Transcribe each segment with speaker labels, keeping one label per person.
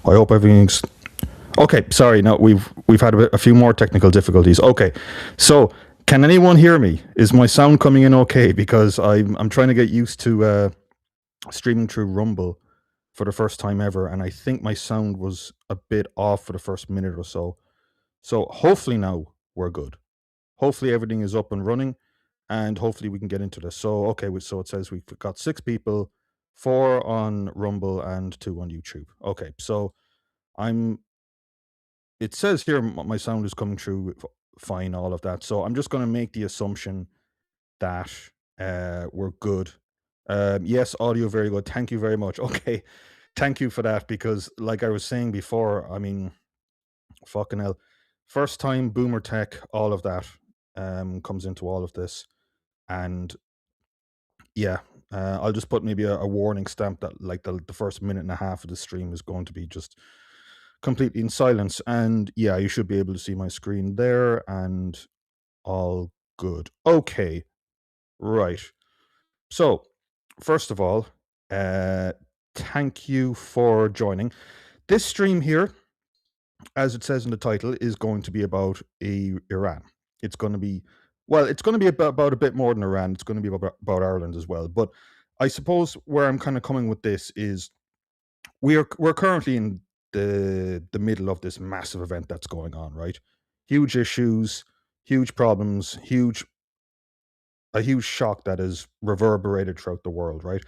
Speaker 1: I hope everything's okay. Sorry, no, we've had a few more technical difficulties. Okay, so can anyone hear me? Is my sound coming in okay? Because I'm trying to get used to streaming through Rumble for the first time ever, and I think my sound was a bit off for the first minute or so. So hopefully now we're good. Hopefully everything is up and running, and hopefully we can get into this. So okay, so it says we've got 6 people, 4 on Rumble and 2 on YouTube. Okay, so I'm. It says here my sound is coming through fine, all of that. So I'm just going to make the assumption that we're good. Yes, audio very good. Thank you very much. Okay, thank you for that because, like I was saying before, I mean, fucking hell, first time boomer tech, all of that comes into all of this, and yeah, I'll just put maybe a warning stamp that like the first minute and a half of the stream is going to be just completely in silence. And yeah, you should be able to see my screen there and all good. Okay, right. So, first of all, thank you for joining. This stream here, as it says in the title, is going to be about Iran. It's going to be, well, it's going to be about a bit more than Iran. It's going to be about Ireland as well. But I suppose where I'm kind of coming with this is we're currently in the middle of this massive event that's going on, right? Huge issues, huge problems, a huge shock that has reverberated throughout the world, right?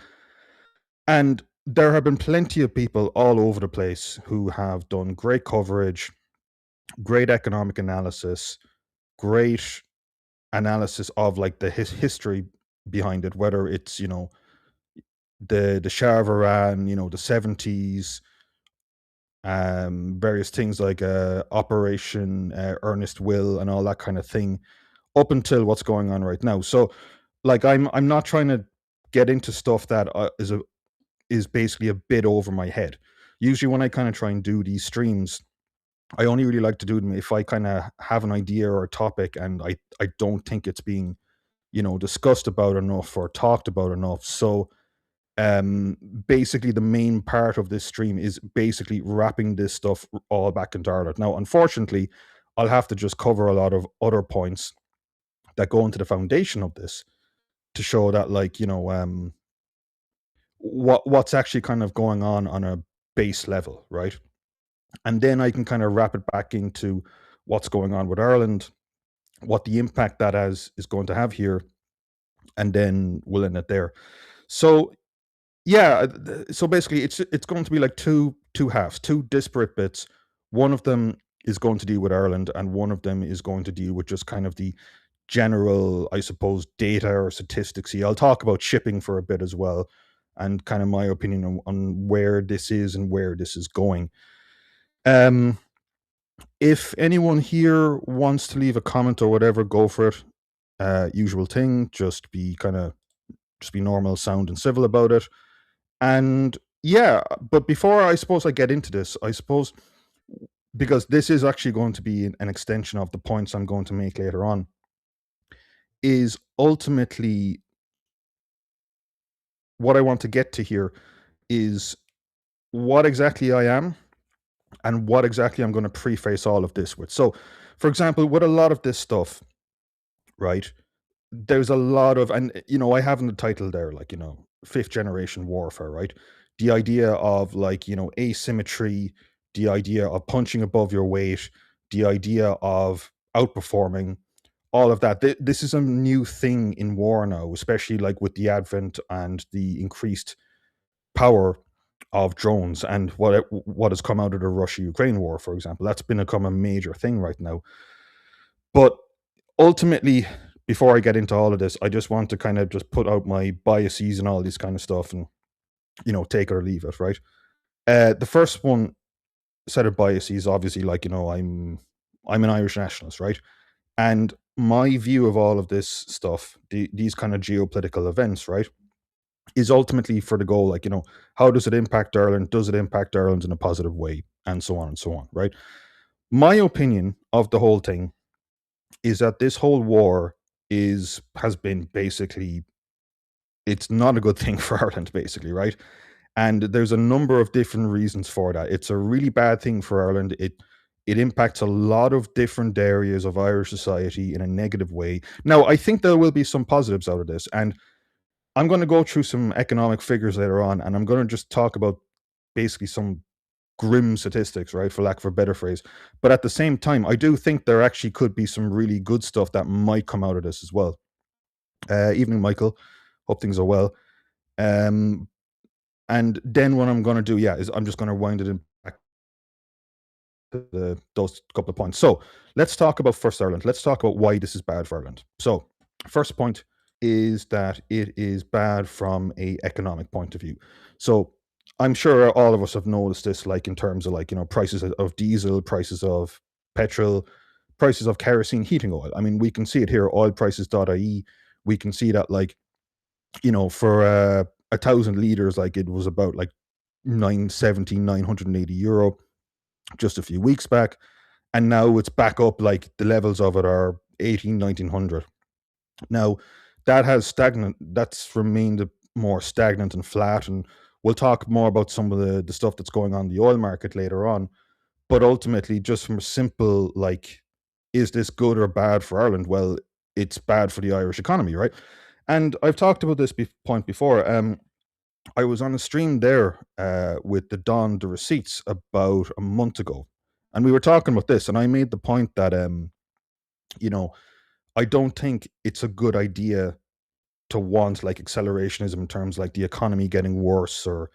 Speaker 1: And there have been plenty of people all over the place who have done great coverage, great economic analysis, great analysis of like the history behind it, whether it's the Shah of Iran, the 70s, various things like Operation Earnest Will and all that kind of thing, up until what's going on right now. So, like, I'm not trying to get into stuff that is basically a bit over my head. Usually, when I kind of try and do these streams, I only really like to do them if I kind of have an idea or a topic, and I don't think it's being discussed about enough or talked about enough. So basically the main part of this stream is basically wrapping this stuff all back into Ireland. Now, unfortunately, I'll have to just cover a lot of other points that go into the foundation of this to show that, like, what's actually kind of going on a base level, right? And then I can kind of wrap it back into what's going on with Ireland, what the impact that is going to have here, and then we'll end it there. So yeah, so basically it's going to be like two halves, two disparate bits. One of them is going to deal with Ireland, and one of them is going to deal with just kind of the general, I suppose, data or statistics. I'll talk about shipping for a bit as well, and kind of my opinion on where this is and where this is going. If anyone here wants to leave a comment or whatever, go for it. Usual thing, just be normal, sound, and civil about it. And yeah, but before I suppose I get into this, I suppose because this is actually going to be an extension of the points I'm going to make later on, is ultimately what I want to get to here is what exactly I am and what exactly I'm going to preface all of this with. So, for example, with a lot of this stuff, right, there's a lot of, and I have in the title there, like, fifth generation warfare, right? The idea of, like, asymmetry, the idea of punching above your weight, the idea of outperforming, all of that. This is a new thing in war now, especially like with the advent and the increased power of drones and what has come out of the Russia-Ukraine war, for example. That's become a major thing right now. But ultimately, before I get into all of this, I just want to kind of just put out my biases and all this kind of stuff and, take it or leave it, right? The first one set of biases, obviously, like, I'm an Irish nationalist, right? And my view of all of this stuff, these kind of geopolitical events, right, is ultimately for the goal, like, how does it impact Ireland? Does it impact Ireland in a positive way? And so on, right? My opinion of the whole thing is that this whole war has been basically, it's not a good thing for Ireland, basically, right? And there's a number of different reasons for that. It's a really bad thing for Ireland. It impacts a lot of different areas of Irish society in a negative way. Now, I think there will be some positives out of this, and I'm going to go through some economic figures later on, and I'm going to just talk about basically some grim statistics, right, for lack of a better phrase. But at the same time, I do think there actually could be some really good stuff that might come out of this as well. Evening, Michael. Hope things are well. Um, and then what I'm going to do, yeah, is I'm just going to wind it in back to those couple of points. So let's talk about first Ireland. Let's talk about why this is bad for Ireland. So first point is that it is bad from a economic point of view. So I'm sure all of us have noticed this, like in terms of like, prices of diesel, prices of petrol, prices of kerosene, heating oil. I mean, we can see it here, oilprices.ie. We can see that like, for 1,000 liters, like it was about like 980 euro just a few weeks back. And now it's back up, like the levels of it are 1900. Now that's remained more stagnant and flat. And we'll talk more about some of the stuff that's going on in the oil market later on. But ultimately, just from a simple, like, is this good or bad for Ireland? Well, it's bad for the Irish economy, right? And I've talked about this point before. I was on a stream there with the Don the Receipts about a month ago, and we were talking about this, and I made the point that you know, I don't think it's a good idea to want like accelerationism in terms like the economy getting worse or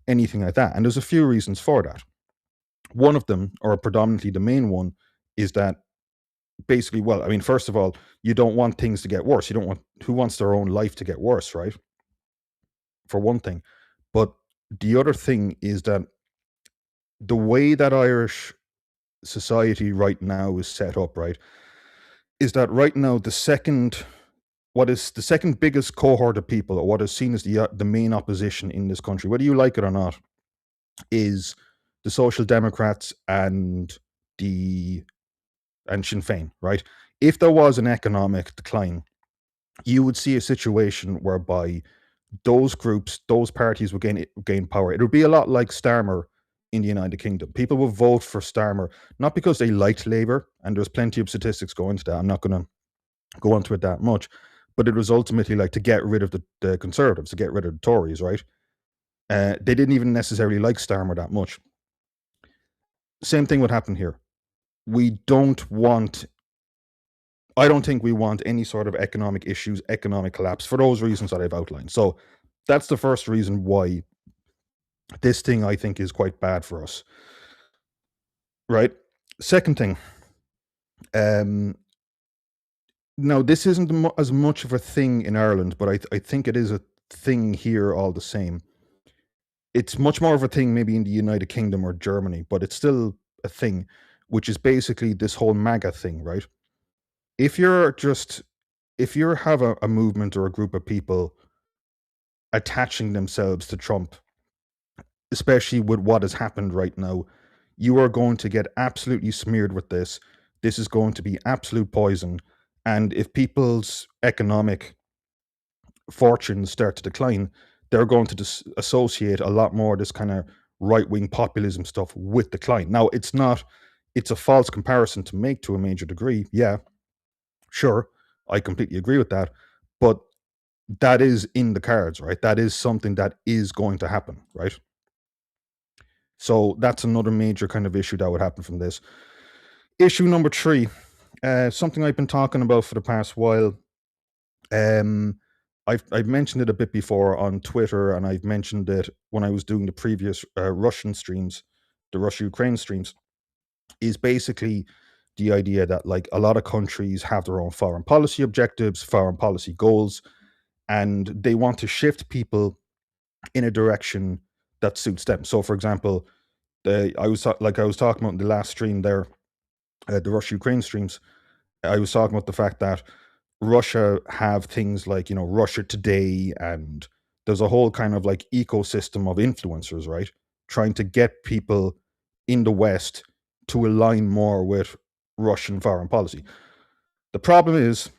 Speaker 1: anything like that. And there's a few reasons for that. One of them, or predominantly the main one, is that basically, well, I mean, first of all, you don't want things to get worse. You don't want who wants their own life to get worse, right? For one thing. But the other thing is that the way that Irish society right now is set up, right, is that right now what is the second biggest cohort of people, or what is seen as the main opposition in this country, whether you like it or not, is the Social Democrats the and Sinn Féin, right? If there was an economic decline, you would see a situation whereby those groups, those parties would gain power. It would be a lot like Starmer in the United Kingdom. People will vote for Starmer not because they liked Labour, and there's plenty of statistics going into that. I'm not going to go into it that much, but it was ultimately like to get rid of the Conservatives, to get rid of the Tories, right? They didn't even necessarily like Starmer that much. Same thing would happen here. I don't think we want any sort of economic issues, economic collapse for those reasons that I've outlined. So that's the first reason why this thing I think is quite bad for us. Right? Second thing, um, now this isn't as much of a thing in Ireland, but I think it is a thing here all the same. It's much more of a thing maybe in the United Kingdom or Germany, but it's still a thing, which is basically this whole MAGA thing, right? If you have a movement or a group of people attaching themselves to Trump, especially with what has happened right now, you are going to get absolutely smeared with this. This is going to be absolute poison. And if people's economic fortunes start to decline, they're going to associate a lot more of this kind of right wing populism stuff with decline. Now, it's a false comparison to make to a major degree. Yeah, sure. I completely agree with that. But that is in the cards, right? That is something that is going to happen, right? So that's another major kind of issue that would happen from this. Issue number 3, something I've been talking about for the past while. I've mentioned it a bit before on Twitter, and I've mentioned it when I was doing the previous Russian streams, the Russia-Ukraine streams, is basically the idea that like a lot of countries have their own foreign policy objectives, foreign policy goals, and they want to shift people in a direction that suits them. So, for example, I was talking about in the last stream there, the Russia-Ukraine streams. I was talking about the fact that Russia have things like, Russia Today, and there's a whole kind of like ecosystem of influencers, right? Trying to get people in the West to align more with Russian foreign policy. The problem is,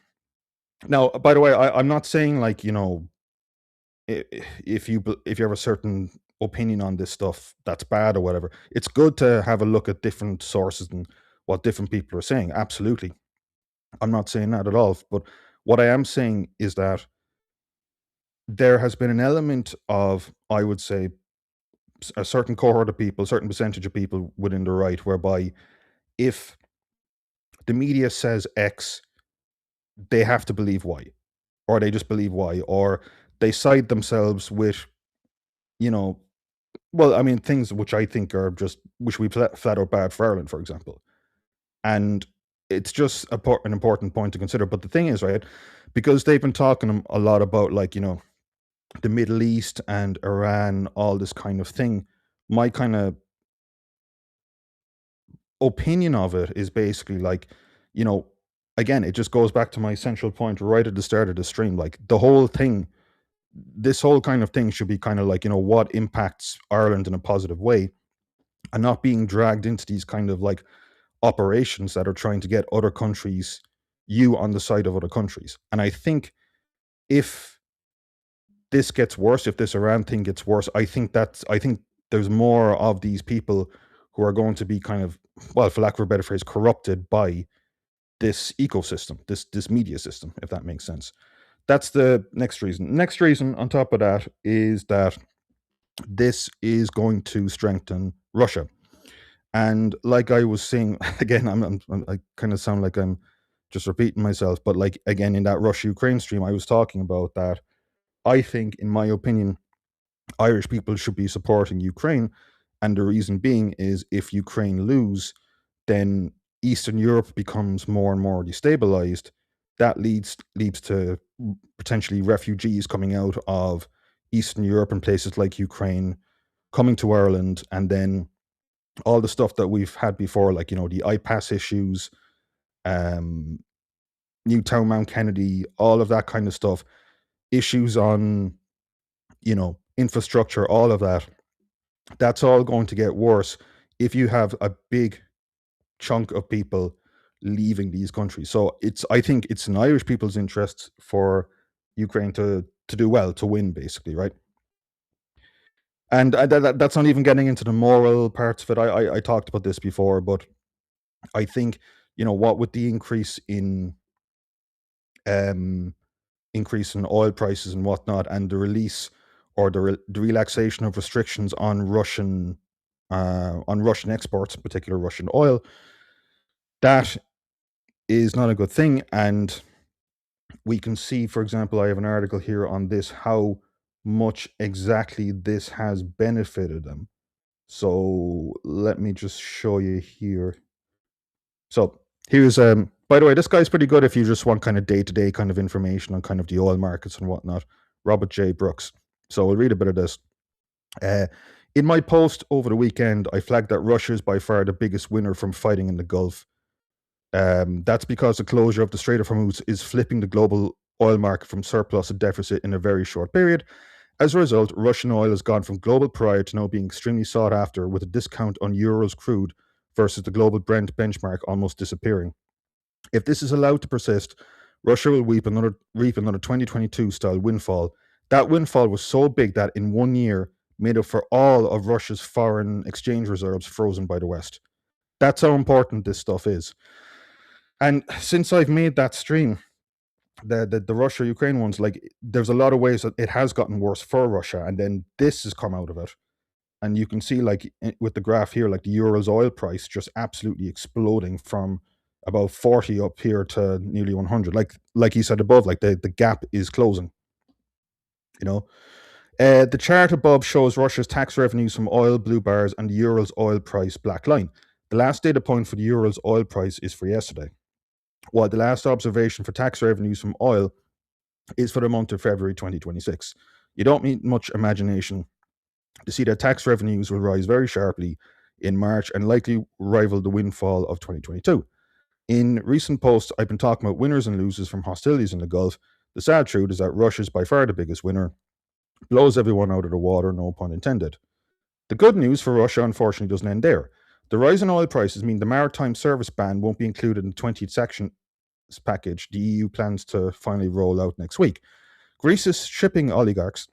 Speaker 1: now, by the way, I'm not saying like, if you have a certain opinion on this stuff that's bad or whatever. It's good to have a look at different sources and what different people are saying. Absolutely. I'm not saying that at all. But what I am saying is that there has been an element of, I would say, a certain cohort of people, a certain percentage of people within the right, whereby if the media says X, they have to believe Y, or they just believe Y, or they side themselves with, you know, well, I mean, things which I think are just, which we flat out bad for Ireland, for example. And it's just an important point to consider. But the thing is, right, because they've been talking a lot about, like, the Middle East and Iran, all this kind of thing, my kind of opinion of it is basically like, you know, again, it just goes back to my central point right at the start of the stream. Like, the whole thing, this whole kind of thing should be kind of like, what impacts Ireland in a positive way, and not being dragged into these kind of like operations that are trying to get other countries, you on the side of other countries. And I think if this gets worse, if this Iran thing gets worse, I think there's more of these people who are going to be kind of, well, for lack of a better phrase, corrupted by this ecosystem, this media system, if that makes sense. That's the next reason. Next reason on top of that is that this is going to strengthen Russia. And like I was saying, again, I kind of sound like I'm just repeating myself, but like, again, in that Russia Ukraine stream, I was talking about that. I think, in my opinion, Irish people should be supporting Ukraine. And the reason being is, if Ukraine lose, then Eastern Europe becomes more and more destabilized. That leads to potentially refugees coming out of Eastern Europe and places like Ukraine coming to Ireland, and then all the stuff that we've had before, like, the IPAS issues, um, Newtown, Mount Kennedy, all of that kind of stuff, issues on, infrastructure, all of that. That's all going to get worse if you have a big chunk of people leaving these countries. So I think it's in Irish people's interests for Ukraine to do well, to win, basically, right? And that's not even getting into the moral parts of it. I talked about this before, but I think, what with the um, increase in oil prices and whatnot, and the release, or the relaxation of restrictions on Russian exports, in particular Russian oil, that is not a good thing. And we can see, for example, I have an article here on this, how much exactly this has benefited them. So let me just show you here. So here's by the way, this guy's pretty good if you just want kind of day-to-day kind of information on kind of the oil markets and whatnot. Robert J. Brooks. So we'll read a bit of this. In my post over the weekend, I flagged that Russia is by far the biggest winner from fighting in the Gulf. That's because the closure of the Strait of Hormuz is flipping the global oil market from surplus to deficit in a very short period. As a result, Russian oil has gone from global pariah to now being extremely sought after, with a discount on Urals crude versus the global Brent benchmark almost disappearing. If this is allowed to persist, Russia will reap another 2022 style windfall. That windfall was so big that in 1 year made up for all of Russia's foreign exchange reserves frozen by the West. That's how important this stuff is. And since I've made that stream, the Russia Ukraine ones, like, there's a lot of ways that it has gotten worse for Russia, and then this has come out of it. And you can see, like, with the graph here, like the Urals oil price just absolutely exploding from about 40 up here to nearly 100. Like you said above, like the gap is closing. The chart above shows Russia's tax revenues from oil, blue bars, and the Urals oil price, black line. The last data point for the Urals oil price is for yesterday, while the last observation for tax revenues from oil is for the month of February 2026. You don't need much imagination to see that tax revenues will rise very sharply in March and likely rival the windfall of 2022. In recent posts, I've been talking about winners and losers from hostilities in the Gulf. The sad truth is that Russia is by far the biggest winner, blows everyone out of the water, no pun intended. The good news for Russia, unfortunately, doesn't end there. The rise in oil prices mean the maritime service ban won't be included in the 20th sanctions package the EU plans to finally roll out next week. Greece's shipping oligarchs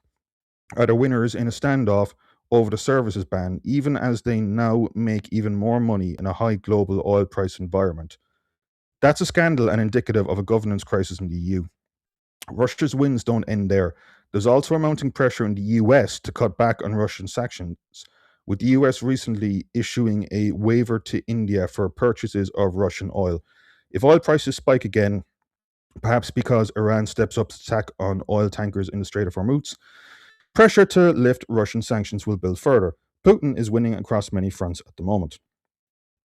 Speaker 1: are the winners in a standoff over the services ban, even as they now make even more money in a high global oil price environment. That's a scandal and indicative of a governance crisis in the EU. Russia's wins don't end there. There's also a mounting pressure in the US to cut back on Russian sanctions, with the US recently issuing a waiver to India for purchases of Russian oil. If oil prices spike again, perhaps because Iran steps up its attack on oil tankers in the Strait of Hormuz, pressure to lift Russian sanctions will build further. Putin is winning across many fronts at the moment.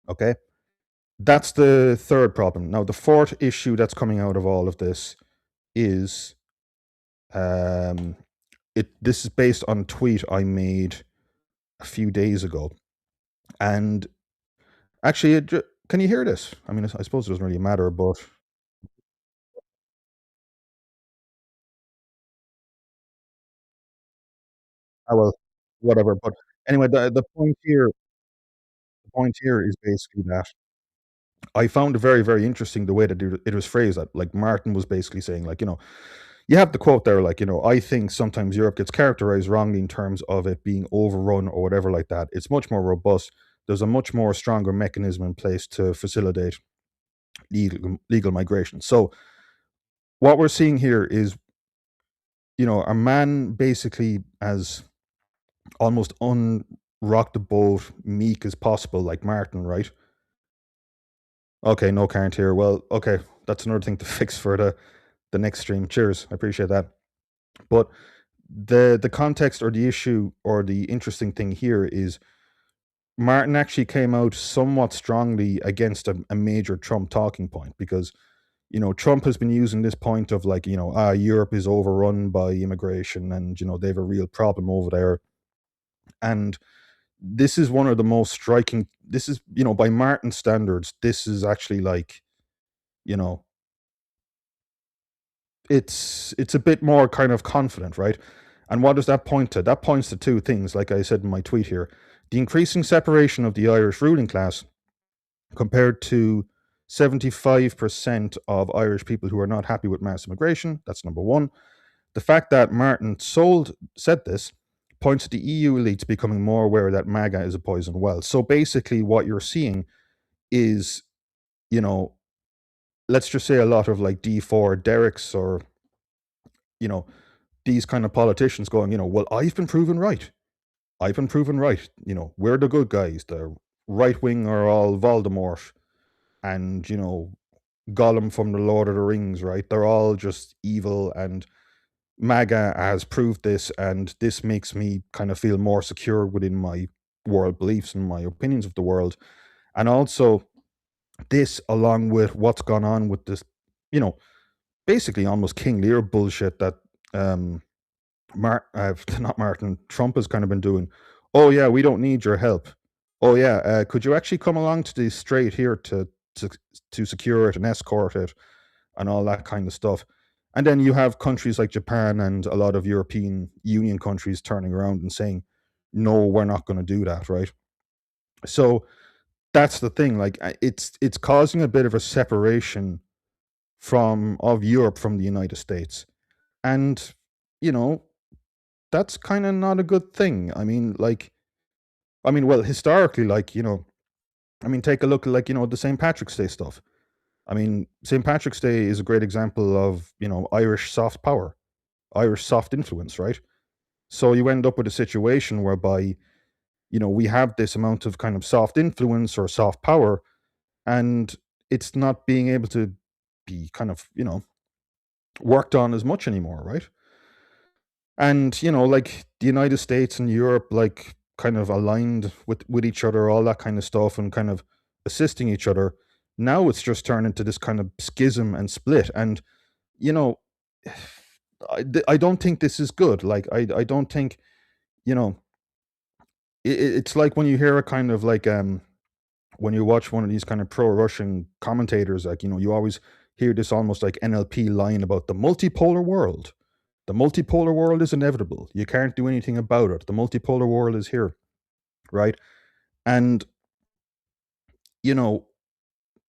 Speaker 1: Okay? That's the third problem. Now, the fourth issue that's coming out of all of this is um, this is based on a tweet I made a few days ago. And actually, can you hear this? I mean, I suppose it doesn't really matter, but well, whatever. But anyway, the point here is basically that I found it very, very interesting the way that it was phrased. That like Martin was basically saying, like, you have the quote there, like, I think sometimes Europe gets characterized wrongly in terms of it being overrun or whatever like that. It's much more robust. There's a much more stronger mechanism in place to facilitate legal migration. So what we're seeing here is, a man basically as almost unrocked the boat, meek as possible, like Martin, right? Okay, no current here. Well, okay, that's another thing to fix for the next stream. Cheers, I appreciate that. But the context or the issue or the interesting thing here is Martin actually came out somewhat strongly against a major Trump talking point because Trump has been using this point of like Europe is overrun by immigration and they have a real problem over there, and this is one of the most striking. This is by Martin standards, this is actually like you know it's a bit more kind of confident, right? And what does that point to? That points to two things, like I said in my tweet here. The increasing separation of the Irish ruling class compared to 75% of Irish people who are not happy with mass immigration. That's number one. The fact that Martin said this points to the EU elites becoming more aware that MAGA is a poison well. So basically, what you're seeing is, you know, let's just say a lot of like D4 Derricks or, you know, these kind of politicians going, well, I've been proven right. I've been proven right. We're the good guys. The right wing are all Voldemort and, Gollum from the Lord of the Rings, right? They're all just evil, and MAGA has proved this, and this makes me kind of feel more secure within my world beliefs and my opinions of the world. And also, this, along with what's gone on with this, you know, basically almost King Lear bullshit that um, not Martin, Trump has kind of been doing. Oh yeah, we don't need your help. Oh yeah, could you actually come along to the strait here to to secure it and escort it and all that kind of stuff? And then you have countries like Japan and a lot of European Union countries turning around and saying, "No, we're not going to do that." Right? So that's the thing. Like, it's causing a bit of a separation from of Europe from the United States, and you know that's kind of not a good thing. Well, historically, like, take a look at, like, the St. Patrick's Day stuff. I mean, St. Patrick's Day is a great example of, Irish soft power, Irish soft influence, right? So you end up with a situation whereby, we have this amount of kind of soft influence or soft power, and it's not being able to be kind of, worked on as much anymore, right? And like the United States and Europe, like, kind of aligned with each other, all that kind of stuff, and kind of assisting each other. Now it's just turned into this kind of schism and split, and you know I don't think this is good. Like, I don't think, you know it's like when you hear a kind of like when you watch one of these kind of pro-Russian commentators, like, you always hear this almost like NLP line about the multipolar world. The multipolar world is inevitable. You can't do anything about it. The multipolar world is here, right? And, you know,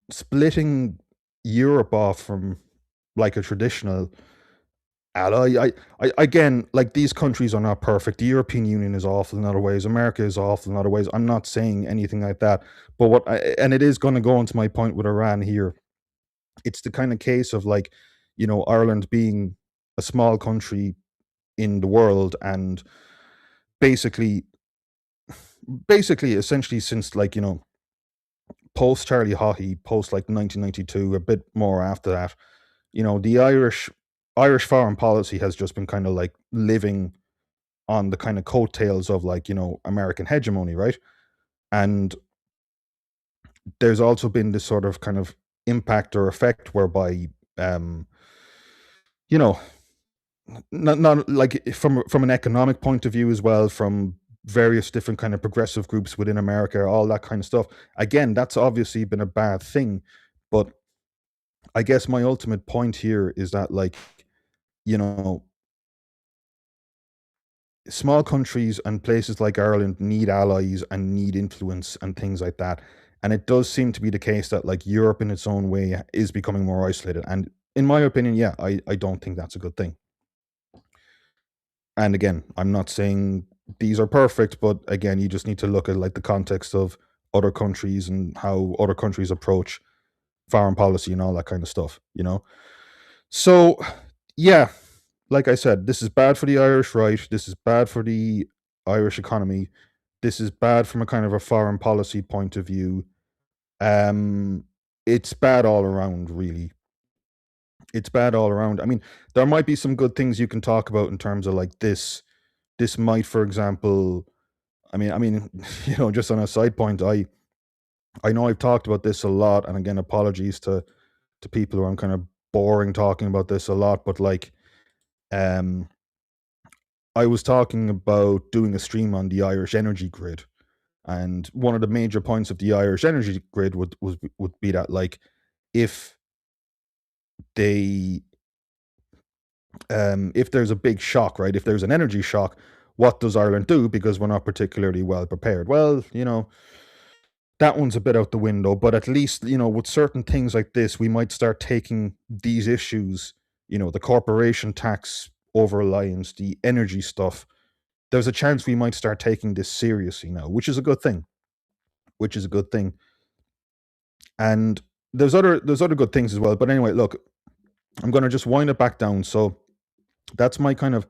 Speaker 1: splitting Europe off from like a traditional ally. Again, like these countries are not perfect. The European Union is awful in other ways. America is awful in other ways. I'm not saying anything like that. But and it is going to go into my point with Iran here. It's the kind of case of like, Ireland being a small country in the world, and basically, essentially, since like post Charlie Haughey, post like 1992, a bit more after that, the Irish foreign policy has just been kind of like living on the kind of coattails of like American hegemony, right? And there's also been this sort of kind of impact or effect whereby um you know not like from an economic point of view as well, from various different kind of progressive groups within America, all that kind of stuff. Again, that's obviously been a bad thing, but I guess my ultimate point here is that like you know small countries and places like Ireland need allies and need influence and things like that. And it does seem to be the case that like Europe in its own way is becoming more isolated. And in my opinion, yeah, I don't think that's a good thing. And again, I'm not saying these are perfect, but again, you just need to look at like the context of other countries and how other countries approach foreign policy and all that kind of stuff. So yeah, like I said, this is bad for the Irish right. This is bad for the Irish economy. This is bad from a kind of a foreign policy point of view. Um, it's bad all around, really. It's bad all around. I mean, there might be some good things you can talk about in terms of like this. This might, for example, I mean, just on a side point, I know I've talked about this a lot, and again, apologies to people who I'm kind of boring talking about this a lot, but like, um, I was talking about doing a stream on the Irish energy grid, and one of the major points of the Irish energy grid would be that like if they if there's a big shock, right? If there's an energy shock, what does Ireland do? Because we're not particularly well prepared. Well, that one's a bit out the window, but at least, with certain things like this, we might start taking these issues, the corporation tax over reliance, the energy stuff. There's a chance we might start taking this seriously now, which is a good thing. Which is a good thing. And there's other good things as well. But anyway, look, I'm gonna just wind it back down. So that's my kind of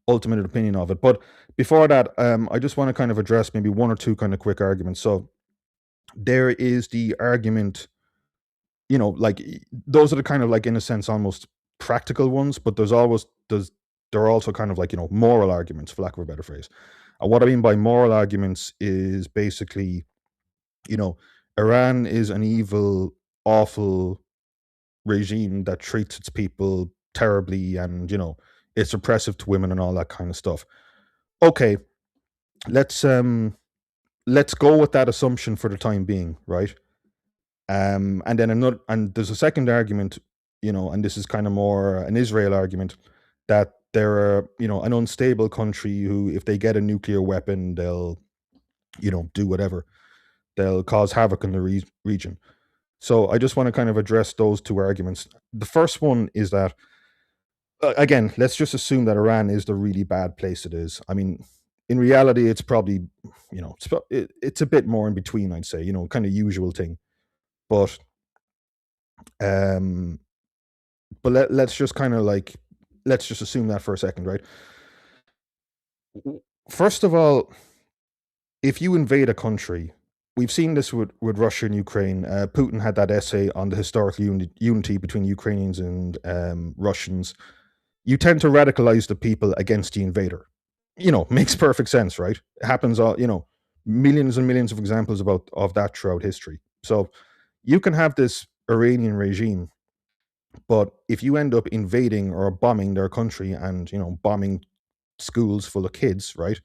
Speaker 1: ultimate opinion of it. But before that, I just want to kind of address maybe one or two kind of quick arguments. So there is the argument, like those are the kind of like in a sense almost practical ones, but there are also kind of like moral arguments, for lack of a better phrase. And what I mean by moral arguments is basically, you know, Iran is an evil, awful regime that treats its people terribly, and it's oppressive to women and all that kind of stuff. Okay, let's um let's go with that assumption for the time being, right? And then there's a second argument, and this is kind of more an Israel argument, that they're an unstable country who, if they get a nuclear weapon, they'll do whatever, they'll cause havoc in the region. So I just want to kind of address those two arguments. The first one is that, again, let's just assume that Iran is the really bad place it is. I mean, in reality, it's probably, it's a bit more in between, I'd say, kind of usual thing. But um, let's just kind of like, let's just assume that for a second, right? First of all, if you invade a country, we've seen this with Russia and Ukraine. Putin had that essay on the historical unity between Ukrainians and Russians. You tend to radicalize the people against the invader. Makes perfect sense, right? It happens all, millions and millions of examples of that throughout history. So you can have this Iranian regime, but if you end up invading or bombing their country and, bombing schools full of kids, right?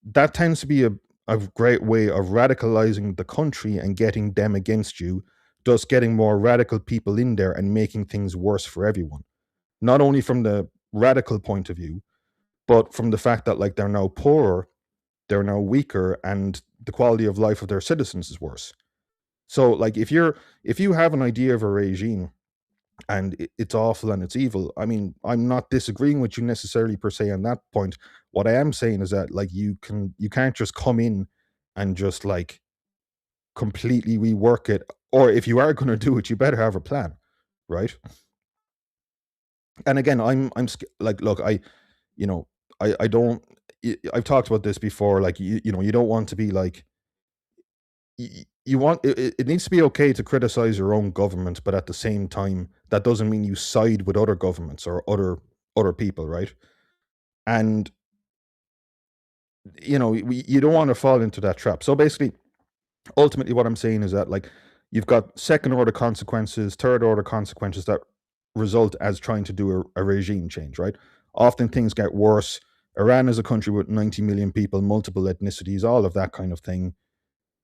Speaker 1: That tends to be a great way of radicalizing the country and getting them against you, thus getting more radical people in there and making things worse for everyone. Not only from the radical point of view, but from the fact that like they're now poorer, they're now weaker, and the quality of life of their citizens is worse. So like if you have an idea of a regime and it's awful and it's evil. I mean, I'm not disagreeing with you necessarily per se on that point. What I am saying is that like you can't just come in and just like completely rework it, or if you are going to do it, you better have a plan, right? And again, like, look, you know, I don't. I've talked about this before. Like, you don't want to be like you want it needs to be okay to criticize your own government, but at the same time, that doesn't mean you side with other governments or other people, right? And you don't want to fall into that trap. So basically, ultimately, what I'm saying is that like you've got second order consequences, third order consequences that result as trying to do a regime change, right? Often things get worse. Iran is a country with 90 million people, multiple ethnicities, all of that kind of thing.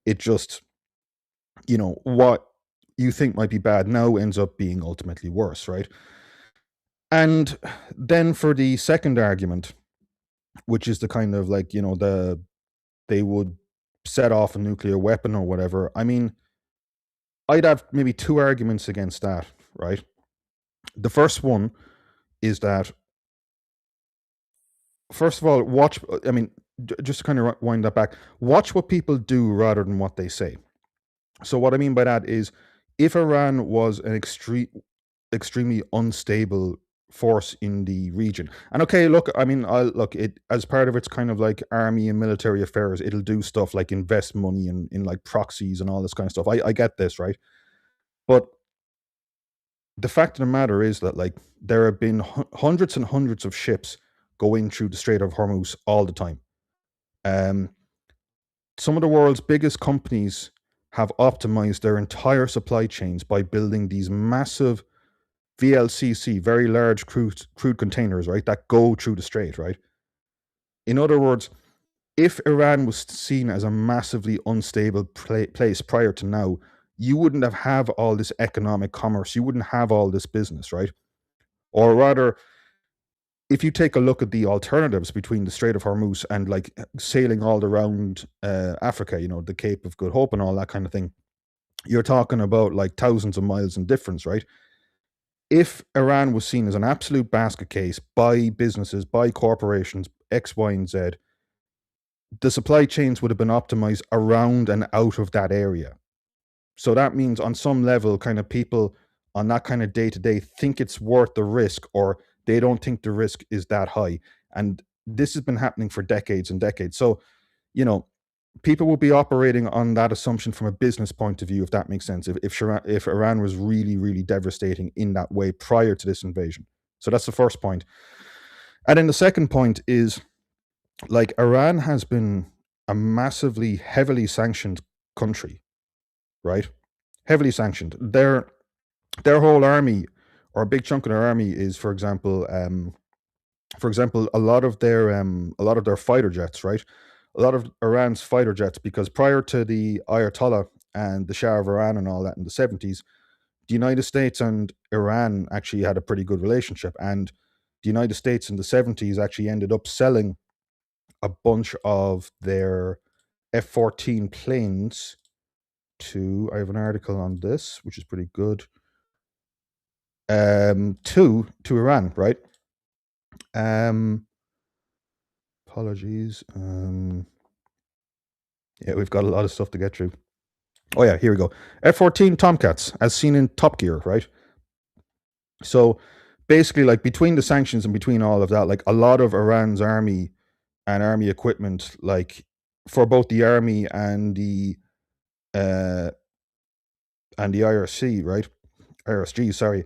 Speaker 1: It just, what you think might be bad now ends up being ultimately worse, right? And then for the second argument, which is the kind of like, they would set off a nuclear weapon or whatever. I mean, I'd have maybe two arguments against that, right? The first one is that, first of all, I mean, just to kind of wind that back, watch what people do rather than what they say. So, what I mean by that is if Iran was an extremely unstable force in the region, and okay, look, I mean, I'll look it as part of its kind of like army and military affairs, it'll do stuff like invest money in like proxies and all this kind of stuff. I get this, right? But the fact of the matter is that like there have been hundreds and hundreds of ships going through the Strait of Hormuz all the time. Um, some of the world's biggest companies have optimized their entire supply chains by building these massive VLCC, very large crude containers, right, that go through the strait, right? In other words, if Iran was seen as a massively unstable place prior to now, you wouldn't have all this economic commerce, you wouldn't have all this business, right? Or rather, if you take a look at the alternatives between the Strait of Hormuz and like sailing all around Africa, the Cape of Good Hope and all that kind of thing, you're talking about like thousands of miles in difference, right? If Iran was seen as an absolute basket case by businesses, by corporations, X, Y, and Z, the supply chains would have been optimized around and out of that area. So that means on some level, kind of people on that kind of day to day think it's worth the risk, or they don't think the risk is that high. And this has been happening for decades and decades. So, you know, people will be operating on that assumption from a business point of view, if that makes sense. If Iran was really, really devastating in that way prior to this invasion. So that's the first point. And then the second point is like Iran has been a massively heavily sanctioned country, right? Heavily sanctioned. Their whole army, or a big chunk of their army, is, for example, a lot of their fighter jets, right? A lot of Iran's fighter jets, because prior to the Ayatollah and the Shah of Iran and all that in the 70s, the United States and Iran actually had a pretty good relationship, and the United States in the 70s actually ended up selling a bunch of their F-14 planes to, I have an article on this, which is pretty good, to Iran, right? Apologies. Yeah, we've got a lot of stuff to get through. Oh yeah, here we go. F-14 Tomcats, as seen in Top Gear, right? So basically, like between the sanctions and between all of that, like a lot of Iran's army and army equipment, like for both the army uh and the IRC, right? IRSG, sorry,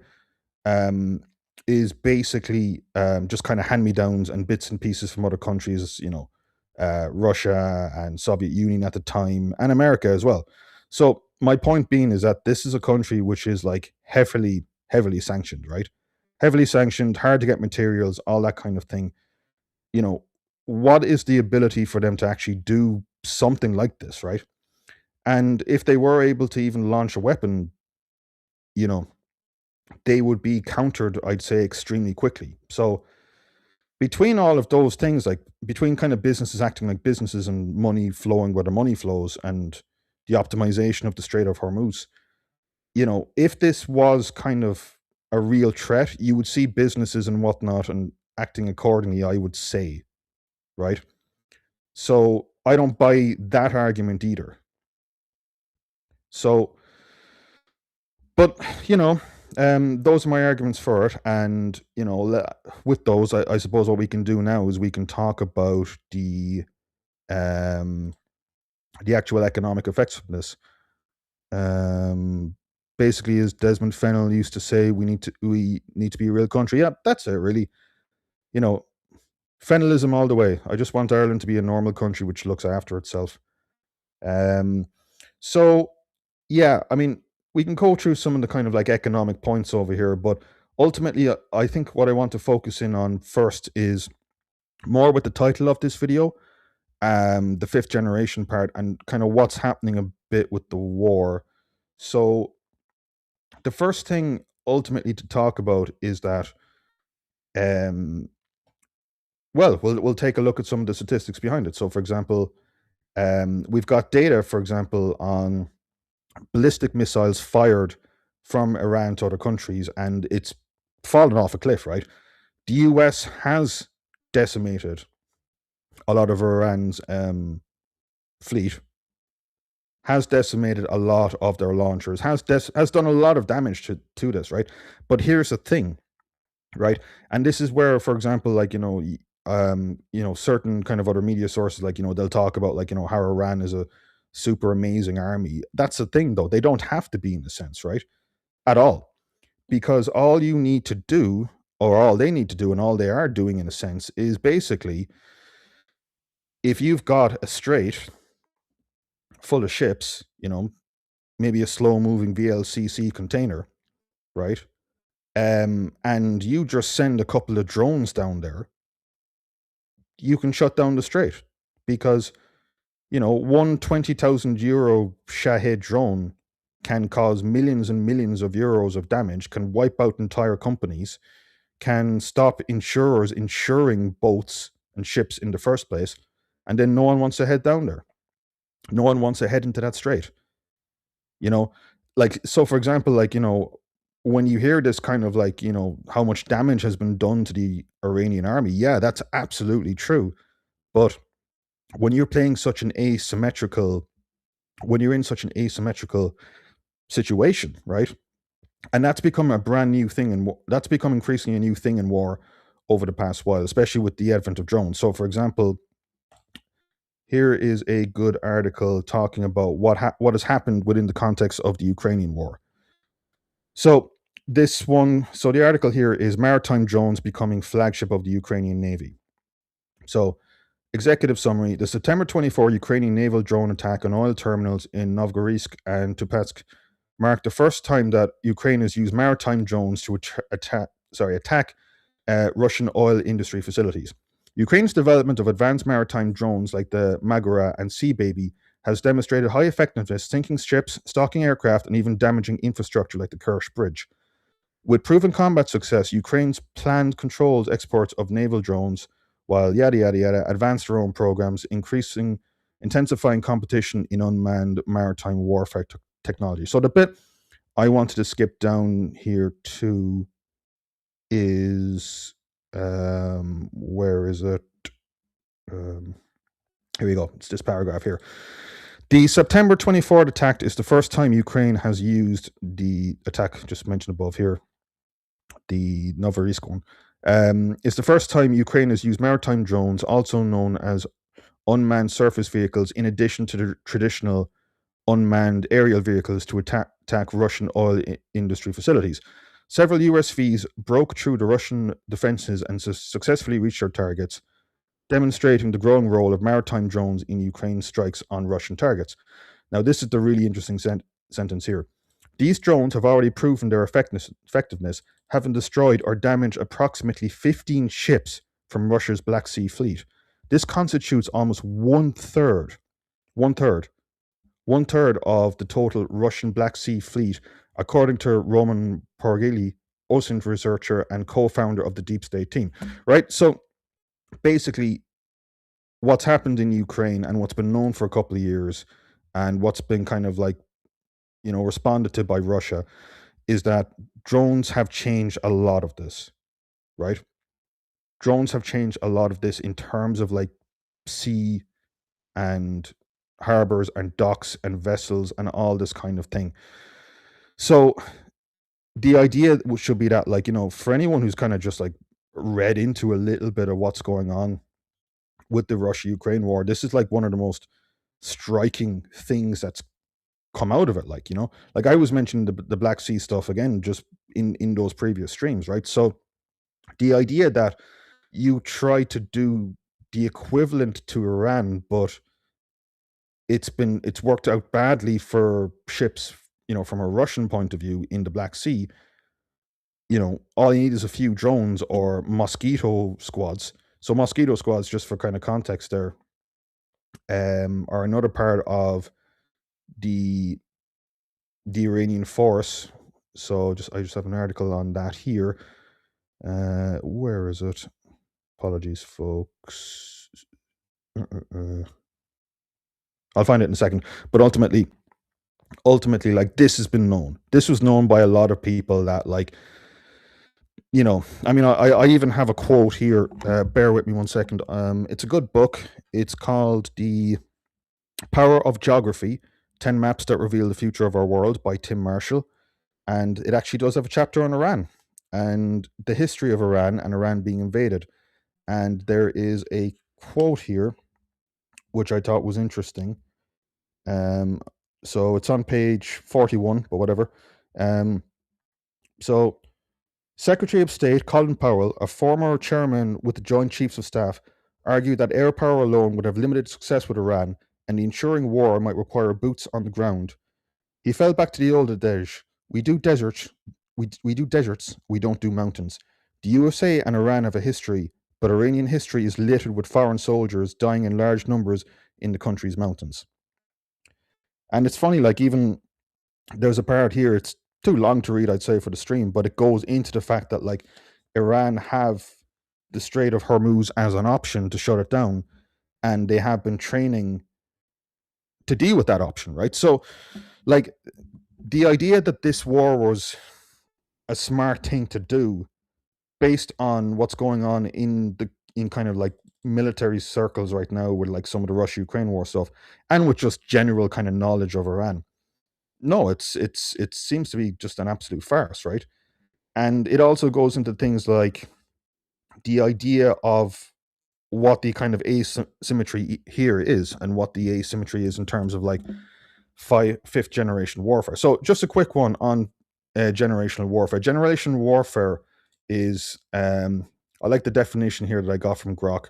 Speaker 1: um, is basically just kind of hand me downs and bits and pieces from other countries, Russia and Soviet Union at the time, and America as well. So my point being is that this is a country which is like heavily sanctioned, right? Heavily sanctioned, hard to get materials, all that kind of thing. You know, what is the ability for them to actually do something like this, right? And if they were able to even launch a weapon, you know, they would be countered, I'd say, extremely quickly. So between all of those things, like between kind of businesses acting like businesses and money flowing where the money flows and the optimization of the Strait of Hormuz, if this was kind of a real threat, you would see businesses and whatnot and acting accordingly, I would say, right? So I don't buy that argument either. So, but those are my arguments for it, and with those, I suppose what we can do now is we can talk about um, the actual economic effects of this. Basically, as Desmond Fennell used to say, we need to be a real country. Yeah, that's it, really. You know, Fenellism all the way. I just want Ireland to be a normal country which looks after itself. Um, so yeah, I mean, we can go through some of the kind of like economic points over here, but ultimately, I think what I want to focus in on first is more with the title of this video, the fifth generation part, and kind of what's happening a bit with the war. So the first thing ultimately to talk about is that, um, well, we'll take a look at some of the statistics behind it. So, for example, we've got data, for example, on ballistic missiles fired from Iran to other countries, and it's fallen off a cliff, right? The US has decimated a lot of Iran's fleet, has decimated a lot of their launchers, has done a lot of damage to this, right? But here's the thing, right? And this is where, for example, like certain kind of other media sources, like they'll talk about like how Iran is a super amazing army. That's the thing, though; they don't have to be in a sense, right? At all, because all you need to do, or all they need to do, and all they are doing in a sense, is basically if you've got a strait full of ships, maybe a slow moving VLCC container, right? And you just send a couple of drones down there, you can shut down the strait because one 20,000 euro Shahed drone can cause millions and millions of euros of damage, can wipe out entire companies, can stop insurers insuring boats and ships in the first place, and then no one wants to head down there. No one wants to head into that strait. You know, like, so for example, like, when you hear this kind of like, how much damage has been done to the Iranian army, yeah, that's absolutely true. But when you're playing such an asymmetrical, when you're in such an asymmetrical situation, right? And that's become a brand new thing, and that's become increasingly a new thing in war over the past while, especially with the advent of drones. So, for example, here is a good article talking about what has happened within the context of the Ukrainian war. So the article here is maritime drones becoming flagship of the Ukrainian Navy. So, executive summary: the September 24 Ukrainian naval drone attack on oil terminals in Novgorodsk and Tupetsk marked the first time that Ukraine has used maritime drones to attack Russian oil industry facilities. Ukraine's development of advanced maritime drones like the Magura and Sea Baby has demonstrated high effectiveness, sinking ships, stalking aircraft, and even damaging infrastructure like the Kerch Bridge. With proven combat success, Ukraine's planned controlled exports of naval drones, while yada yada yada, advanced drone programs, intensifying competition in unmanned maritime warfare technology. So the bit I wanted to skip down here to is where is it? Here we go. It's this paragraph here. The September 24th attack is the first time Ukraine has used the attack just mentioned above here, the Novorossiysk one. It's the first time Ukraine has used maritime drones, also known as unmanned surface vehicles, in addition to the traditional unmanned aerial vehicles, to attack Russian oil industry facilities. Several USVs broke through the Russian defenses and successfully reached their targets, demonstrating the growing role of maritime drones in Ukraine's strikes on Russian targets. Now, this is the really interesting sentence here. These drones have already proven their effectiveness, having destroyed or damaged approximately 15 ships from Russia's Black Sea fleet. This constitutes almost one third of the total Russian Black Sea fleet, according to Roman Porgeli, OSINT researcher and co-founder of the Deep State team. Right? So basically, what's happened in Ukraine and what's been known for a couple of years and what's been kind of like, responded to by Russia is that drones have changed a lot of this, right? Drones have changed a lot of this in terms of like sea and harbors and docks and vessels and all this kind of thing. So the idea should be that, like, for anyone who's kind of just like read into a little bit of what's going on with the Russia-Ukraine war, this is like one of the most striking things that's come out of it. Like I was mentioning the Black Sea stuff again, just in those previous streams, right? So the idea that you try to do the equivalent to Iran, but it's worked out badly for ships, from a Russian point of view in the Black Sea. All you need is a few drones or mosquito squads. So mosquito squads, just for kind of context there, are another part of the Iranian force. So I just have an article on that here. Where is it? Apologies, folks. I'll find it in a second. But ultimately, like, this has been known. This was known by a lot of people that, like, I mean, I even have a quote here. Bear with me one second. It's a good book. It's called The Power of Geography: 10 Maps That Reveal the Future of Our World by Tim Marshall. And it actually does have a chapter on Iran and the history of Iran and Iran being invaded. And there is a quote here, which I thought was interesting. So it's on page 41, but whatever. So Secretary of State Colin Powell, a former chairman with the Joint Chiefs of Staff, argued that air power alone would have limited success with Iran, and the ensuing war might require boots on the ground. He fell back to the old adage: we do deserts, we do deserts, we don't do mountains. The USA and Iran have a history, but Iranian history is littered with foreign soldiers dying in large numbers in the country's mountains. And it's funny, like, even there's a part here, it's too long to read, I'd say, for the stream, but it goes into the fact that, like, Iran have the Strait of Hormuz as an option to shut it down, and they have been training to deal with that option, right? So, like, the idea that this war was a smart thing to do, based on what's going on in kind of like military circles right now with like some of the Russia-Ukraine war stuff, and with just general kind of knowledge of Iran. No, it seems to be just an absolute farce, right? And it also goes into things like the idea of what the kind of asymmetry here is, and what the asymmetry is in terms of like fifth generation warfare. So just a quick one on generational warfare. Generational warfare is, I like the definition here that I got from Grok.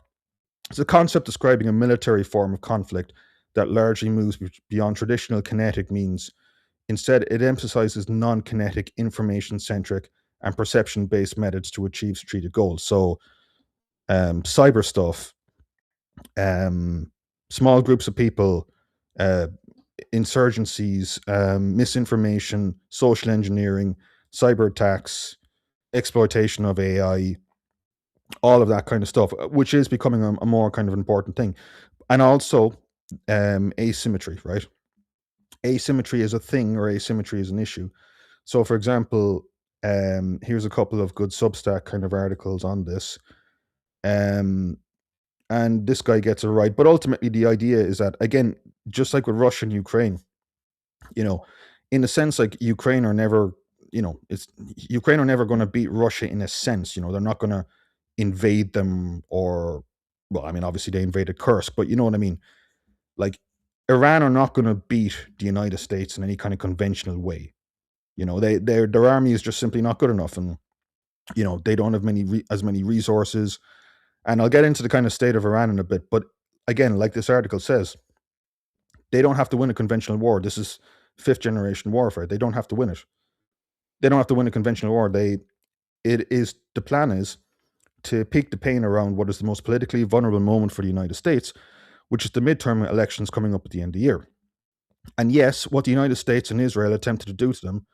Speaker 1: It's a concept describing a military form of conflict that largely moves beyond traditional kinetic means. Instead, it emphasizes non-kinetic, information-centric, and perception-based methods to achieve strategic goals. So, cyber stuff, small groups of people, insurgencies, misinformation, social engineering, cyber attacks, exploitation of AI, all of that kind of stuff, which is becoming a more kind of important thing. And also asymmetry, right? Asymmetry is a thing, or asymmetry is an issue. So, for example, here's a couple of good Substack kind of articles on this. And this guy gets it right. But ultimately, the idea is that, again, just like with Russia and Ukraine, in a sense, like, Ukraine are never going to beat Russia in a sense. They're not going to invade them, or, well, I mean, obviously they invaded Kursk, but you know what I mean? Like, Iran are not going to beat the United States in any kind of conventional way. Their army is just simply not good enough, and they don't have as many resources. And I'll get into the kind of state of Iran in a bit, but again, like this article says, they don't have to win a conventional war. This is fifth generation warfare. They don't have to win it. They don't have to win a conventional war. The plan is to peak the pain around what is the most politically vulnerable moment for the United States, which is the midterm elections coming up at the end of the year. And yes, what the United States and Israel attempted to do to them,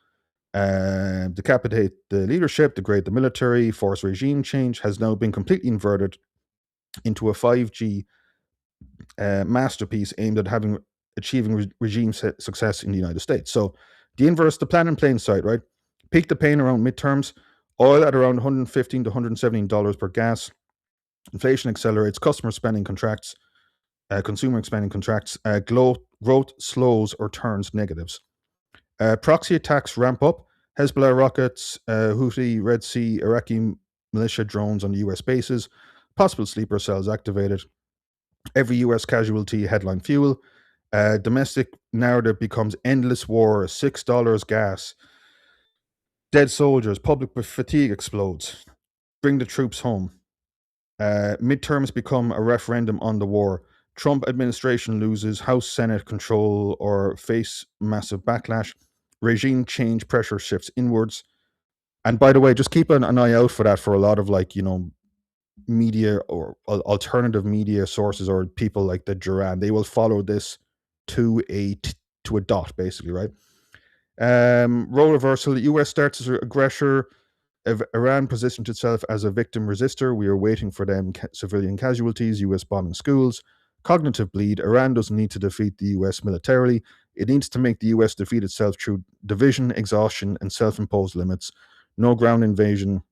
Speaker 1: decapitate the leadership, degrade the military, force regime change, has now been completely inverted into a 5G masterpiece aimed at achieving regime success in the United States. So the inverse, the plan in plain sight, right? Peak the pain around midterms. Oil at around $115 to $117 per gas. Inflation accelerates. Customer spending contracts. Consumer spending contracts. Growth slows or turns negatives. Proxy attacks ramp up. Hezbollah rockets, Houthi, Red Sea, Iraqi militia drones on US bases. Possible sleeper cells activated. Every US casualty headline fuel. Domestic narrative becomes endless war, $6 gas. Dead soldiers, public fatigue explodes. Bring the troops home. Midterms become a referendum on the war. Trump administration loses House Senate control or face massive backlash. Regime change pressure shifts inwards. And by the way, just keep an eye out for that for a lot of media or alternative media sources or people like the Duran. They will follow this to a dot, basically, right? Role reversal. The US starts as an aggressor. Iran positioned itself as a victim resistor. We are waiting for them civilian casualties, US bombing schools. Cognitive bleed. Iran doesn't need to defeat the US militarily. It needs to make the US defeat itself through division, exhaustion, and self imposed limits. No ground invasion,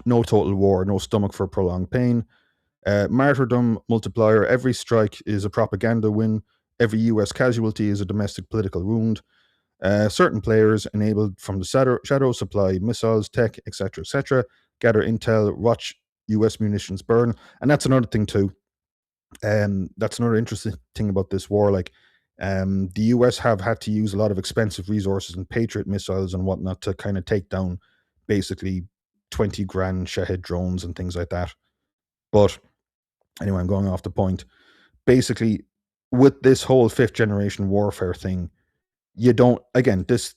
Speaker 1: no total war, no stomach for prolonged pain. Martyrdom multiplier. Every strike is a propaganda win. Every US casualty is a domestic political wound. Certain players enabled from the shadow supply missiles, tech, etc., gather intel, watch US munitions burn. And that's another thing too. That's another interesting thing about this war. The US have had to use a lot of expensive resources and Patriot missiles and whatnot to kind of take down basically 20 grand Shahed drones and things like that. But anyway, I'm going off the point. Basically, with this whole fifth generation warfare thing, you don't, again, this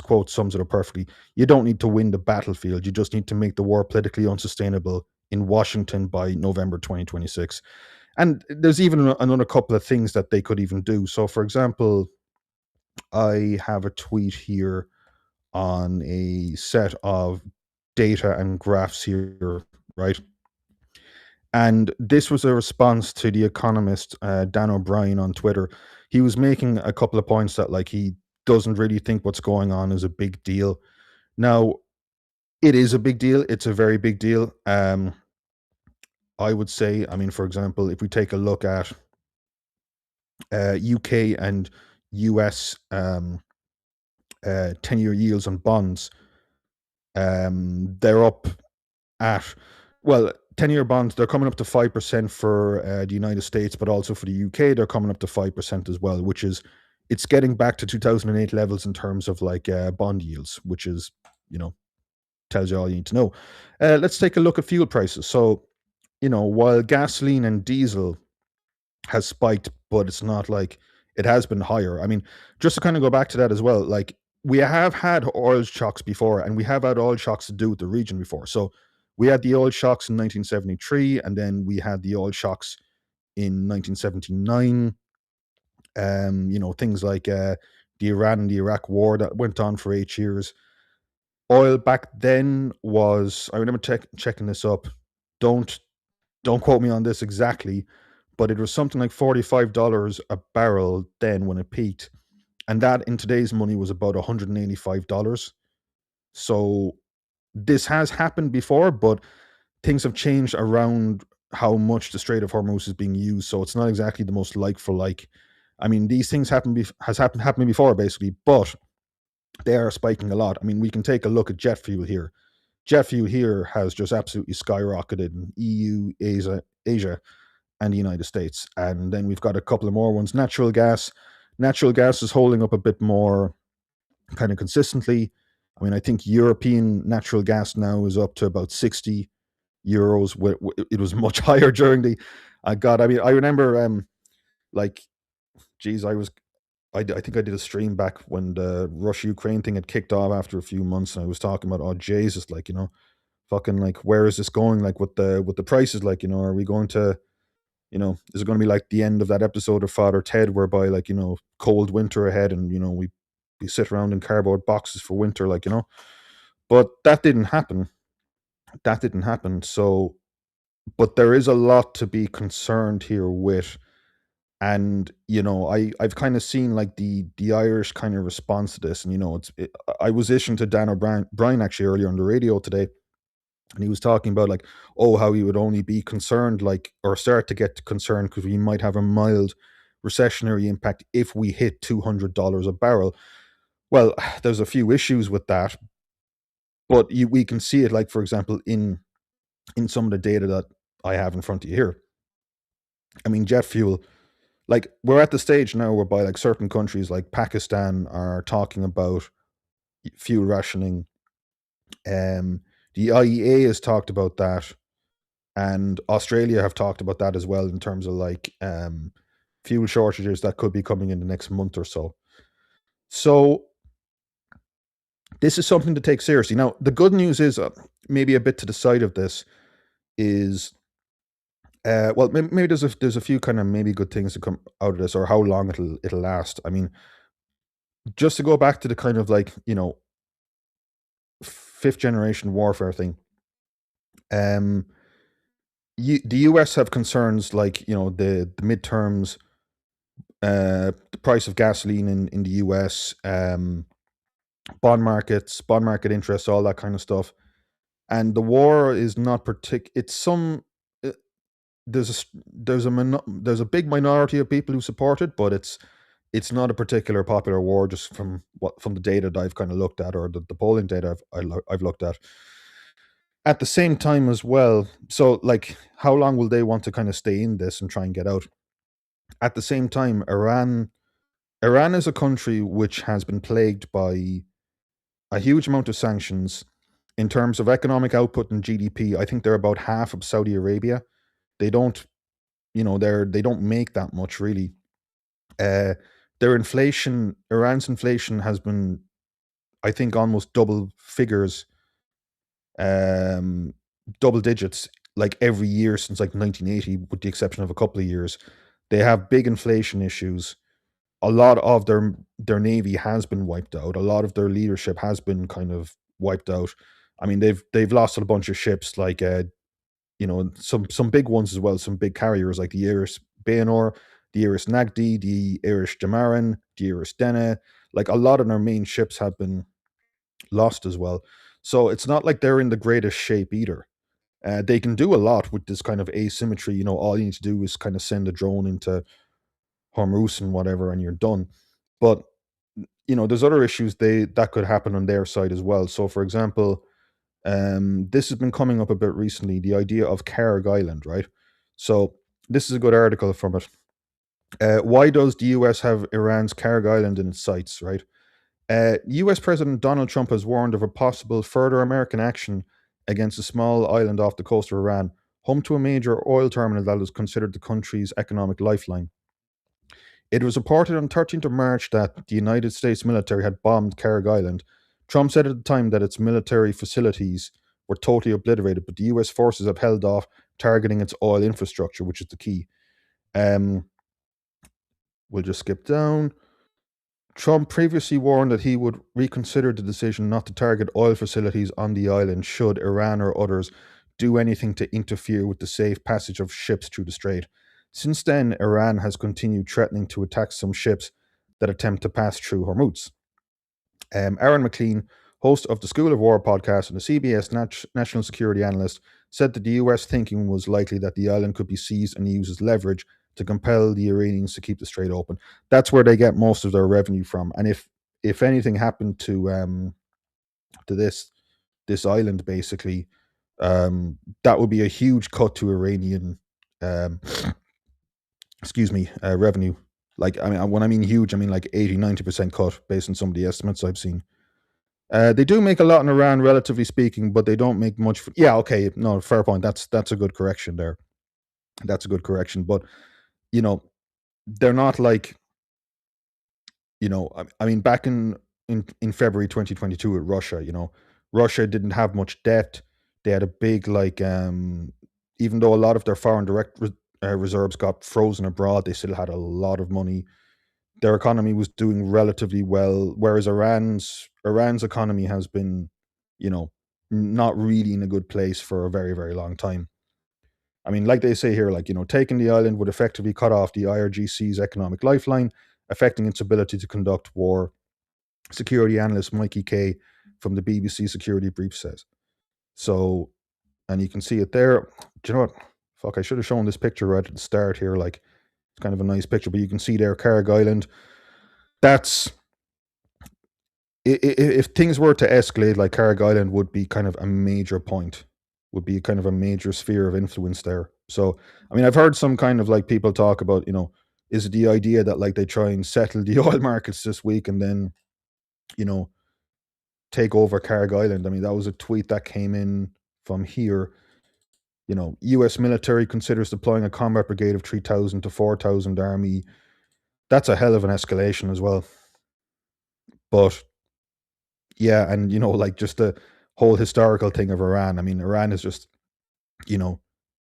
Speaker 1: quote sums it up perfectly. You don't need to win the battlefield. You just need to make the war politically unsustainable in Washington by November 2026. And there's even another couple of things that they could even do. So, for example, I have a tweet here on a set of data and graphs here, right? And this was a response to the economist Dan O'Brien on Twitter. He was making a couple of points that he doesn't really think what's going on is a big deal. Now, it is a big deal. It's a very big deal. I would say, I mean, for example, if we take a look at UK and US 10-year yields on bonds, they're up at, well, 10-year bonds, they're coming up to 5% for the United States, but also for the UK, they're coming up to 5% as well, which is, it's getting back to 2008 levels in terms of bond yields, which is, tells you all you need to know. Let's take a look at fuel prices. So, while gasoline and diesel has spiked, but it's not it has been higher. I mean, just to kind of go back to that as well, we have had oil shocks before, and we have had oil shocks to do with the region before. So we had the oil shocks in 1973, and then we had the oil shocks in 1979. Things like the Iran and the Iraq war that went on for 8 years. Oil back then was, I remember checking this up. Don't quote me on this exactly, but it was something like $45 a barrel then when it peaked. And that in today's money was about $185. So this has happened before, but things have changed around how much the Strait of Hormuz is being used. So it's not exactly the most like for like. I mean, these things happened before, basically, but they are spiking a lot. I mean, we can take a look at jet fuel here. Jet fuel here has just absolutely skyrocketed in EU, Asia, and the United States. And then we've got a couple of more ones. Natural gas. Natural gas is holding up a bit more kind of consistently. I mean, I think European natural gas now is up to about 60 euros. It was much higher during the, God, I mean, I remember, like, geez, I think I did a stream back when the Russia Ukraine thing had kicked off after a few months, and I was talking about, oh Jesus, fucking where is this going? With the prices, are we going to, is it going to be like the end of that episode of Father Ted, whereby cold winter ahead, and we sit around in cardboard boxes for winter, But that didn't happen. That didn't happen. So, but there is a lot to be concerned here with, And I've kind of seen like the Irish kind of response to this, and I was listening to Dan O'Brien actually earlier on the radio today, and he was talking about like, oh, how he would only be concerned, like, or start to get concerned because we might have a mild recessionary impact if we hit $200 a barrel. Well, there's a few issues with that, but we can see it, like, for example, in some of the data that I have in front of you here. I mean, jet fuel, like, we're at the stage now whereby like certain countries like Pakistan are talking about fuel rationing. Um, the IEA has talked about that, and Australia have talked about that as well in terms of like fuel shortages that could be coming in the next month or so. So this is something to take seriously. Now, the good news is, maybe a bit to the side of this is, well, maybe there's a few kind of maybe good things to come out of this, or how long it'll last. I mean, just to go back to the kind of like fifth generation warfare thing. Um, the US have concerns like the midterms, the price of gasoline in the US, bond markets, bond market interest, all that kind of stuff. And the war is not it's some there's a big minority of people who support it, but it's not a particular popular war, just from the data that I've kind of looked at, or the polling data I've looked at. At the same time as well, so like, how long will they want to kind of stay in this and try and get out? At the same time, Iran is a country which has been plagued by a huge amount of sanctions. In terms of economic output and GDP, I think they're about half of Saudi Arabia. They don't, they don't make that much really. Uh, their inflation, Iran's inflation has been, I think, almost double figures, um, double digits, like every year since like 1980, with the exception of a couple of years. They have big inflation issues. A lot of their navy has been wiped out. A lot of their leadership has been kind of wiped out. I mean, they've lost a bunch of ships, like some big ones as well, some big carriers like the Iris Bayanor, the Iris Nagdi, the Irish Jamarin, the Iris Dena. Like, a lot of their main ships have been lost as well. So it's not like they're in the greatest shape either. They can do a lot with this kind of asymmetry. All you need to do is kind of send a drone into Hormuz and whatever, and you're done. But there's other issues that could happen on their side as well. So, for example, this has been coming up a bit recently, the idea of Carrick Island, right? So this is a good article from it. Why does the US have Iran's Carrick Island in its sights, right? US President Donald Trump has warned of a possible further American action against a small island off the coast of Iran, home to a major oil terminal that is considered the country's economic lifeline. It was reported on 13th of March that the United States military had bombed Carrick Island. Trump said at the time that its military facilities were totally obliterated, but the US forces have held off targeting its oil infrastructure, which is the key. Um, we'll just skip down. Trump previously warned that he would reconsider the decision not to target oil facilities on the island should Iran or others do anything to interfere with the safe passage of ships through the strait. Since then, Iran has continued threatening to attack some ships that attempt to pass through Hormuz. Aaron McLean, host of the School of War podcast and a CBS national security analyst, said that the US thinking was likely that the island could be seized and used as leverage to compel the Iranians to keep the strait open. That's where they get most of their revenue from. And if anything happened to this island, basically, that would be a huge cut to Iranian, um, revenue. Like, I mean, when I mean huge, I mean like 80-90% cut based on some of the estimates I've seen. They do make a lot in Iran, relatively speaking, but they don't make much. Yeah, okay, no, fair point. That's a good correction there. That's a good correction. But you know, they're not like, I mean, back in February 2022 with Russia, Russia didn't have much debt. They had a big, like, even though a lot of their foreign direct reserves got frozen abroad, they still had a lot of money. Their economy was doing relatively well, whereas Iran's economy has been, you know, not really in a good place for a very, very long time. I mean, like they say here, like, taking the island would effectively cut off the IRGC's economic lifeline, affecting its ability to conduct war. Security analyst Mikey Kay from the BBC Security Brief says. So, and you can see it there. Do you know what? Fuck, I should have shown this picture right at the start here. Like, it's kind of a nice picture, but you can see there, Carrick Island. That's if things were to escalate, like Carrick Island would be kind of a major point, would be kind of a major sphere of influence there. So, I mean, I've heard some kind of like people talk about, is it the idea that like they try and settle the oil markets this week and then, you know, take over Carrick Island? I mean, that was a tweet that came in from here. U.S. military considers deploying a combat brigade of 3,000 to 4,000 army. That's a hell of an escalation as well. But yeah, and like just the whole historical thing of Iran. I mean, Iran is just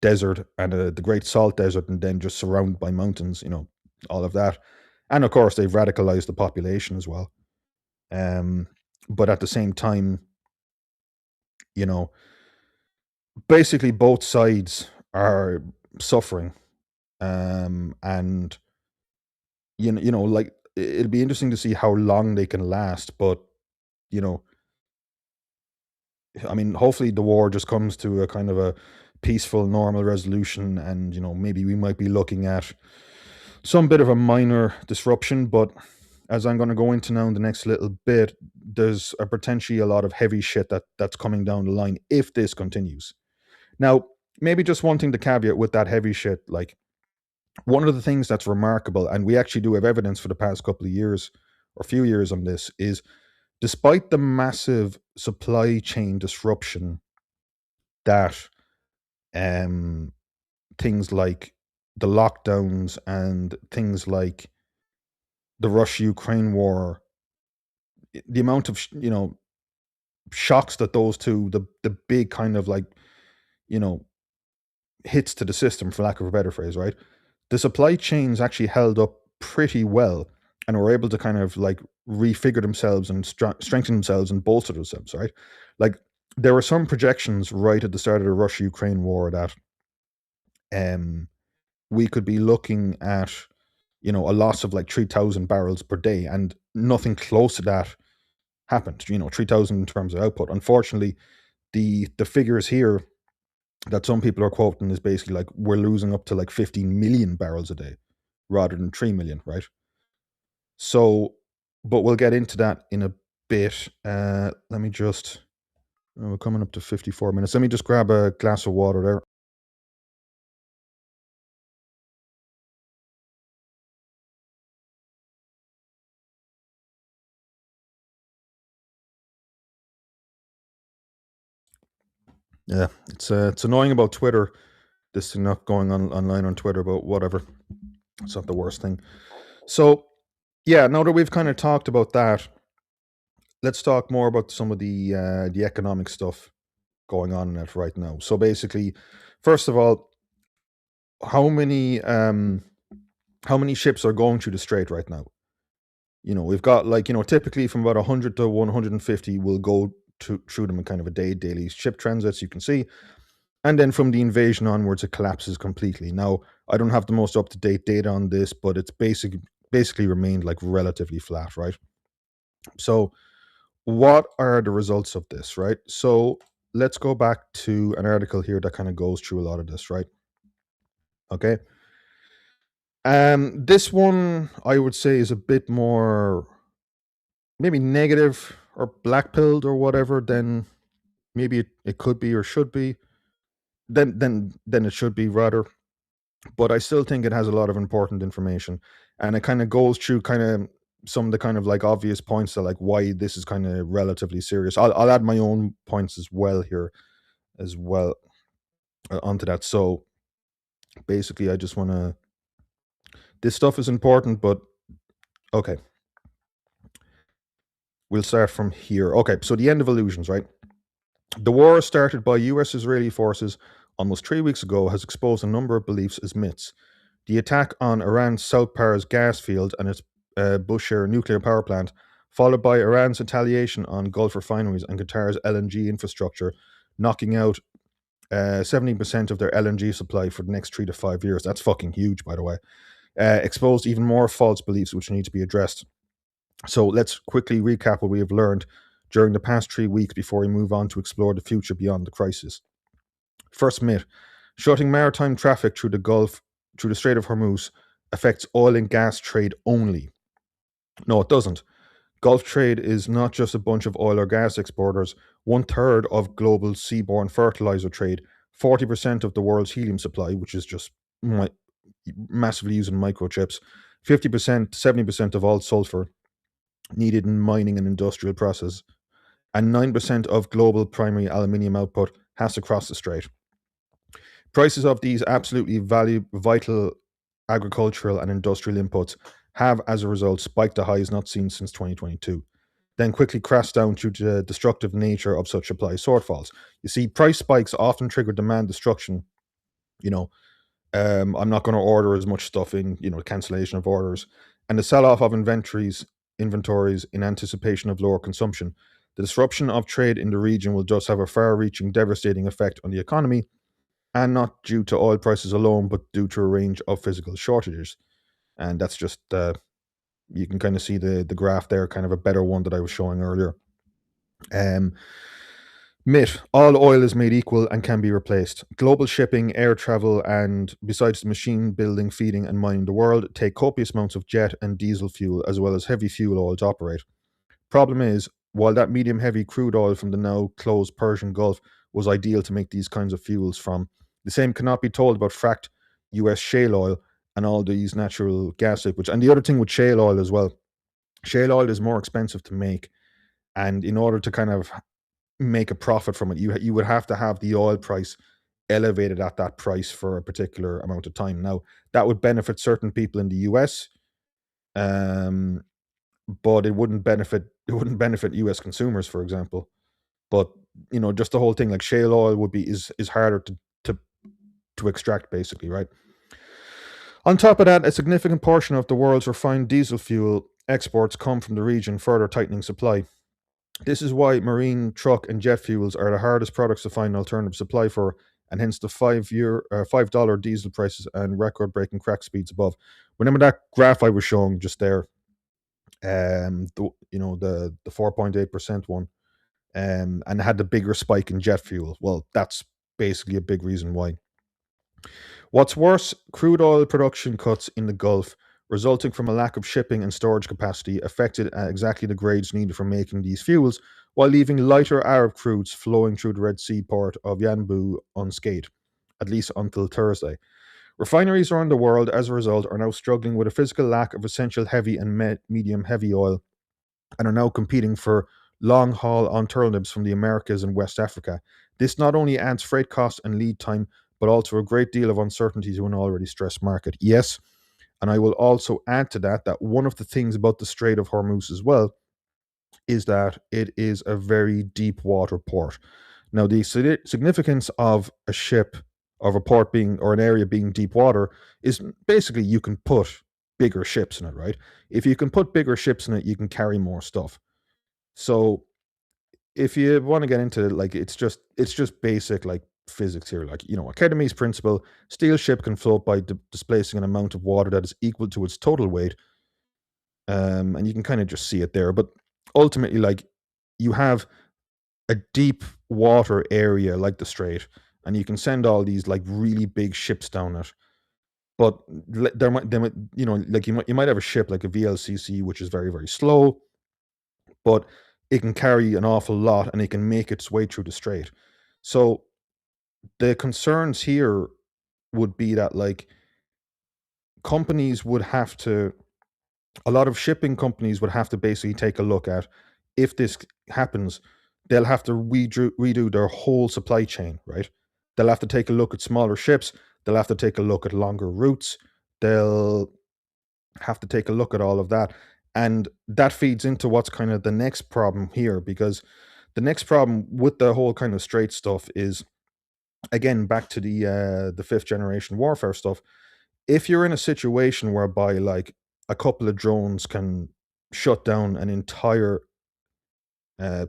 Speaker 1: desert and the Great Salt Desert, and then just surrounded by mountains. All of that, and of course they've radicalized the population as well. But at the same time, basically both sides are suffering, and like it'll be interesting to see how long they can last. But you know, I mean, hopefully the war just comes to a kind of a peaceful, normal resolution, and maybe we might be looking at some bit of a minor disruption. But as I'm going to go into now in the next little bit, there's a potentially a lot of heavy shit that's coming down the line if this continues. Now, maybe just one thing to caveat with that heavy shit, like one of the things that's remarkable, and we actually do have evidence for the past couple of years or few years on this, is despite the massive supply chain disruption that things like the lockdowns and things like the Russia-Ukraine war, the amount of shocks that those two, the big kind of like hits to the system, for lack of a better phrase, right? The supply chains actually held up pretty well and were able to kind of like refigure themselves and strengthen themselves and bolster themselves, right? Like there were some projections right at the start of the Russia-Ukraine war that we could be looking at a loss of like 3,000 barrels per day, and nothing close to that happened. 3,000 in terms of output. Unfortunately, the figures here that some people are quoting is basically like we're losing up to like 15 million barrels a day rather than 3 million, right? So, but we'll get into that in a bit. Let me just, we're coming up to 54 minutes. Let me just grab a glass of water there. Yeah, it's annoying about Twitter. This thing not going on online on Twitter, but whatever. It's not the worst thing. So, yeah, now that we've kind of talked about that, let's talk more about some of the economic stuff going on in it right now. So basically, first of all, how many ships are going through the strait right now? We've got like typically from about 100 to 150 will go through them in kind of a daily ship transits, you can see. And then from the invasion onwards, it collapses completely. Now, I don't have the most up-to-date data on this, but it's basically remained like relatively flat, right? So what are the results of this, right? So let's go back to an article here that kind of goes through a lot of this, right? Okay. This one I would say is a bit more maybe negative or black-pilled or whatever than maybe it could be or should be. Then it should be rather. But I still think it has a lot of important information, and it kind of goes through kind of some of the kind of like obvious points that like why this is kind of relatively serious. I'll add my own points as well here as well onto that. So basically, I just want to. This stuff is important, but okay. We'll start from here. Okay, so the end of illusions, right? The war started by US Israeli forces almost 3 weeks ago has exposed a number of beliefs as myths. The attack on Iran's South Pars gas field and its Bushehr nuclear power plant, followed by Iran's retaliation on Gulf refineries and Qatar's LNG infrastructure, knocking out 70% of their LNG supply for the next 3 to 5 years. That's fucking huge, by the way. Exposed even more false beliefs which need to be addressed. So let's quickly recap what we have learned during the past 3 weeks before we move on to explore the future beyond the crisis. First myth: shutting maritime traffic through the Gulf, through the Strait of Hormuz, affects oil and gas trade only. No, it doesn't. Gulf trade is not just a bunch of oil or gas exporters. One third of global seaborne fertilizer trade, 40% of the world's helium supply, which is just massively using microchips, 50%, 70% of all sulfur needed in mining and industrial process, and 9% of global primary aluminium output has to cross the strait. Prices of these absolutely vital agricultural and industrial inputs have, as a result, spiked to highs not seen since 2022, then quickly crashed down due to the destructive nature of such supply shortfalls. You see, price spikes often trigger demand destruction. You know, I'm not going to order as much stuff in, cancellation of orders, and the sell off of inventories in anticipation of lower consumption. The disruption of trade in the region will just have a far reaching, devastating effect on the economy, and not due to oil prices alone, but due to a range of physical shortages. And that's just, you can kind of see the graph there, kind of a better one that I was showing earlier. Um, Myth: all oil is made equal and can be replaced. Global shipping, air travel, and besides the machine building, feeding, and mining the world, take copious amounts of jet and diesel fuel as well as heavy fuel oil to operate. Problem is, while that medium heavy crude oil from the now closed Persian Gulf was ideal to make these kinds of fuels from, the same cannot be told about fracked US shale oil and all these natural gas liquids. And the other thing with shale oil as well, shale oil is more expensive to make. And in order to kind of make a profit from it, you would have to have the oil price elevated at that price for a particular amount of time. Now, that would benefit certain people in the US, um, but it wouldn't benefit US consumers, for example. But just the whole thing, like shale oil would be is harder to to extract, basically, right? On top of that, a significant portion of the world's refined diesel fuel exports come from the region, further tightening supply. This is why marine, truck, and jet fuels are the hardest products to find alternative supply for, and hence the $5 diesel prices and record-breaking crack speeds above. Remember that graph I was showing just there, the 4.8% one, and had the bigger spike in jet fuel. Well, that's basically a big reason why. What's worse, crude oil production cuts in the Gulf, resulting from a lack of shipping and storage capacity, affected exactly the grades needed for making these fuels, while leaving lighter Arab crudes flowing through the Red Sea port of Yanbu unscathed, at least until Thursday. Refineries around the world, as a result, are now struggling with a physical lack of essential heavy and medium heavy oil, and are now competing for long haul alternatives from the Americas and West Africa. This not only adds freight costs and lead time, but also a great deal of uncertainty to an already stressed market. Yes, and I will also add to that one of the things about the Strait of Hormuz as well is that it is a very deep water port. Now, the significance of a ship, of a port being, or an area being deep water, is basically you can put bigger ships in it, right? If you can put bigger ships in it, you can carry more stuff. So if you want to get into it, like it's just basic like physics here. Like, Academy's principle: steel ship can float by displacing an amount of water that is equal to its total weight. And you can kind of just see it there. But ultimately, like, you have a deep water area like the Strait, and you can send all these like really big ships down it. But like you might have a ship like a VLCC, which is very, very slow, but it can carry an awful lot and it can make its way through the strait. So the concerns here would be that, like, companies would have to, a lot of shipping companies would have to basically take a look at, if this happens, they'll have to redo their whole supply chain, right? They'll have to take a look at smaller ships. They'll have to take a look at longer routes. They'll have to take a look at all of that. And that feeds into what's kind of the next problem here, because the next problem with the whole kind of straight stuff is, again, back to the fifth generation warfare stuff. If you're in a situation whereby, like, a couple of drones can shut down an entire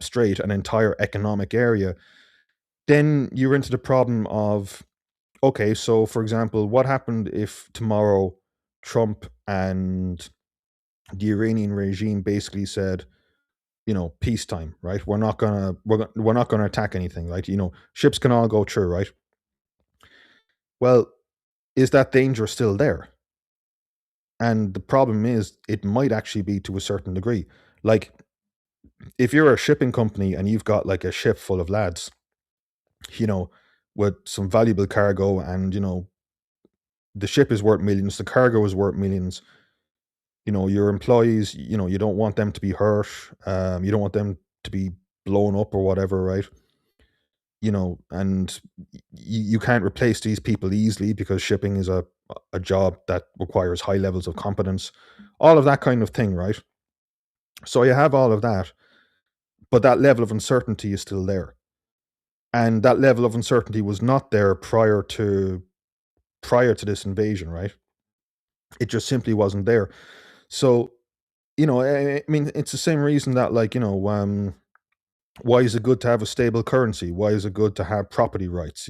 Speaker 1: strait, an entire economic area, Then you're into the problem of, okay, so for example, what happened if tomorrow Trump and the Iranian regime basically said, peacetime, right? We're not gonna attack anything, right? Ships can all go through, right? Well, is that danger still there? And the problem is, it might actually be to a certain degree. Like, if you're a shipping company and you've got like a ship full of lads, you know, with some valuable cargo, and the ship is worth millions, the cargo is worth millions. Your employees, you don't want them to be hurt. You don't want them to be blown up or whatever, right? And you can't replace these people easily because shipping is a job that requires high levels of competence, all of that kind of thing, right? So you have all of that, but that level of uncertainty is still there, and that level of uncertainty was not there prior to this invasion, right? It just simply wasn't there. So I mean, it's the same reason that, like, why is it good to have a stable currency? Why is it good to have property rights?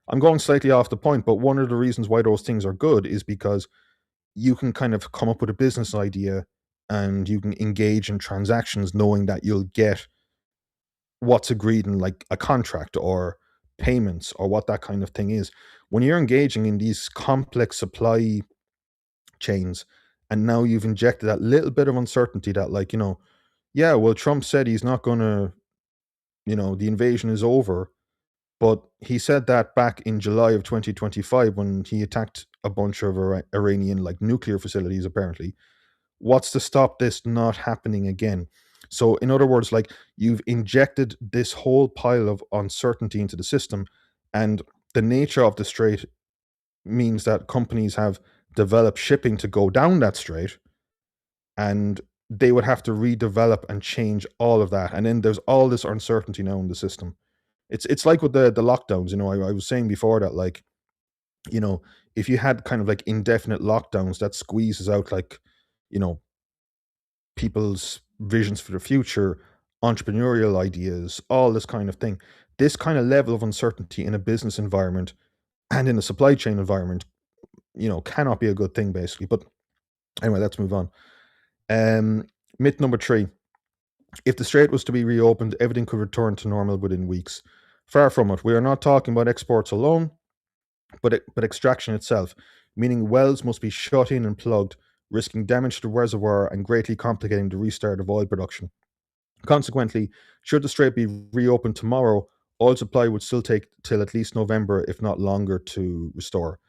Speaker 1: I'm going slightly off the point, but one of the reasons why those things are good is because you can kind of come up with a business idea, and you can engage in transactions knowing that you'll get what's agreed in, like, a contract or payments or what that kind of thing is. When you're engaging in these complex supply chains, and now you've injected that little bit of uncertainty that, like, yeah, well, Trump said he's not going to, the invasion is over, but he said that back in July of 2025 when he attacked a bunch of Iranian, like, nuclear facilities, apparently. What's to stop this not happening again? So, in other words, like, you've injected this whole pile of uncertainty into the system, and the nature of the strait means that companies have developed shipping to go down that strait, and they would have to redevelop and change all of that. And then there's all this uncertainty now in the system. It's like with the lockdowns. I was saying before that, like, you know, if you had kind of like indefinite lockdowns, that squeezes out, like, you know, people's visions for the future, entrepreneurial ideas, all this kind of thing. This kind of level of uncertainty in a business environment and in a supply chain environment, cannot be a good thing, basically. But anyway, let's move on. Um, Myth number 3: if the strait was to be reopened, everything could return to normal within weeks. Far from it. We are not talking about exports alone, but extraction itself, meaning wells must be shut in and plugged, risking damage to the reservoir and greatly complicating the restart of oil production. Consequently, should the strait be reopened tomorrow, oil supply would still take till at least November, if not longer, to restore.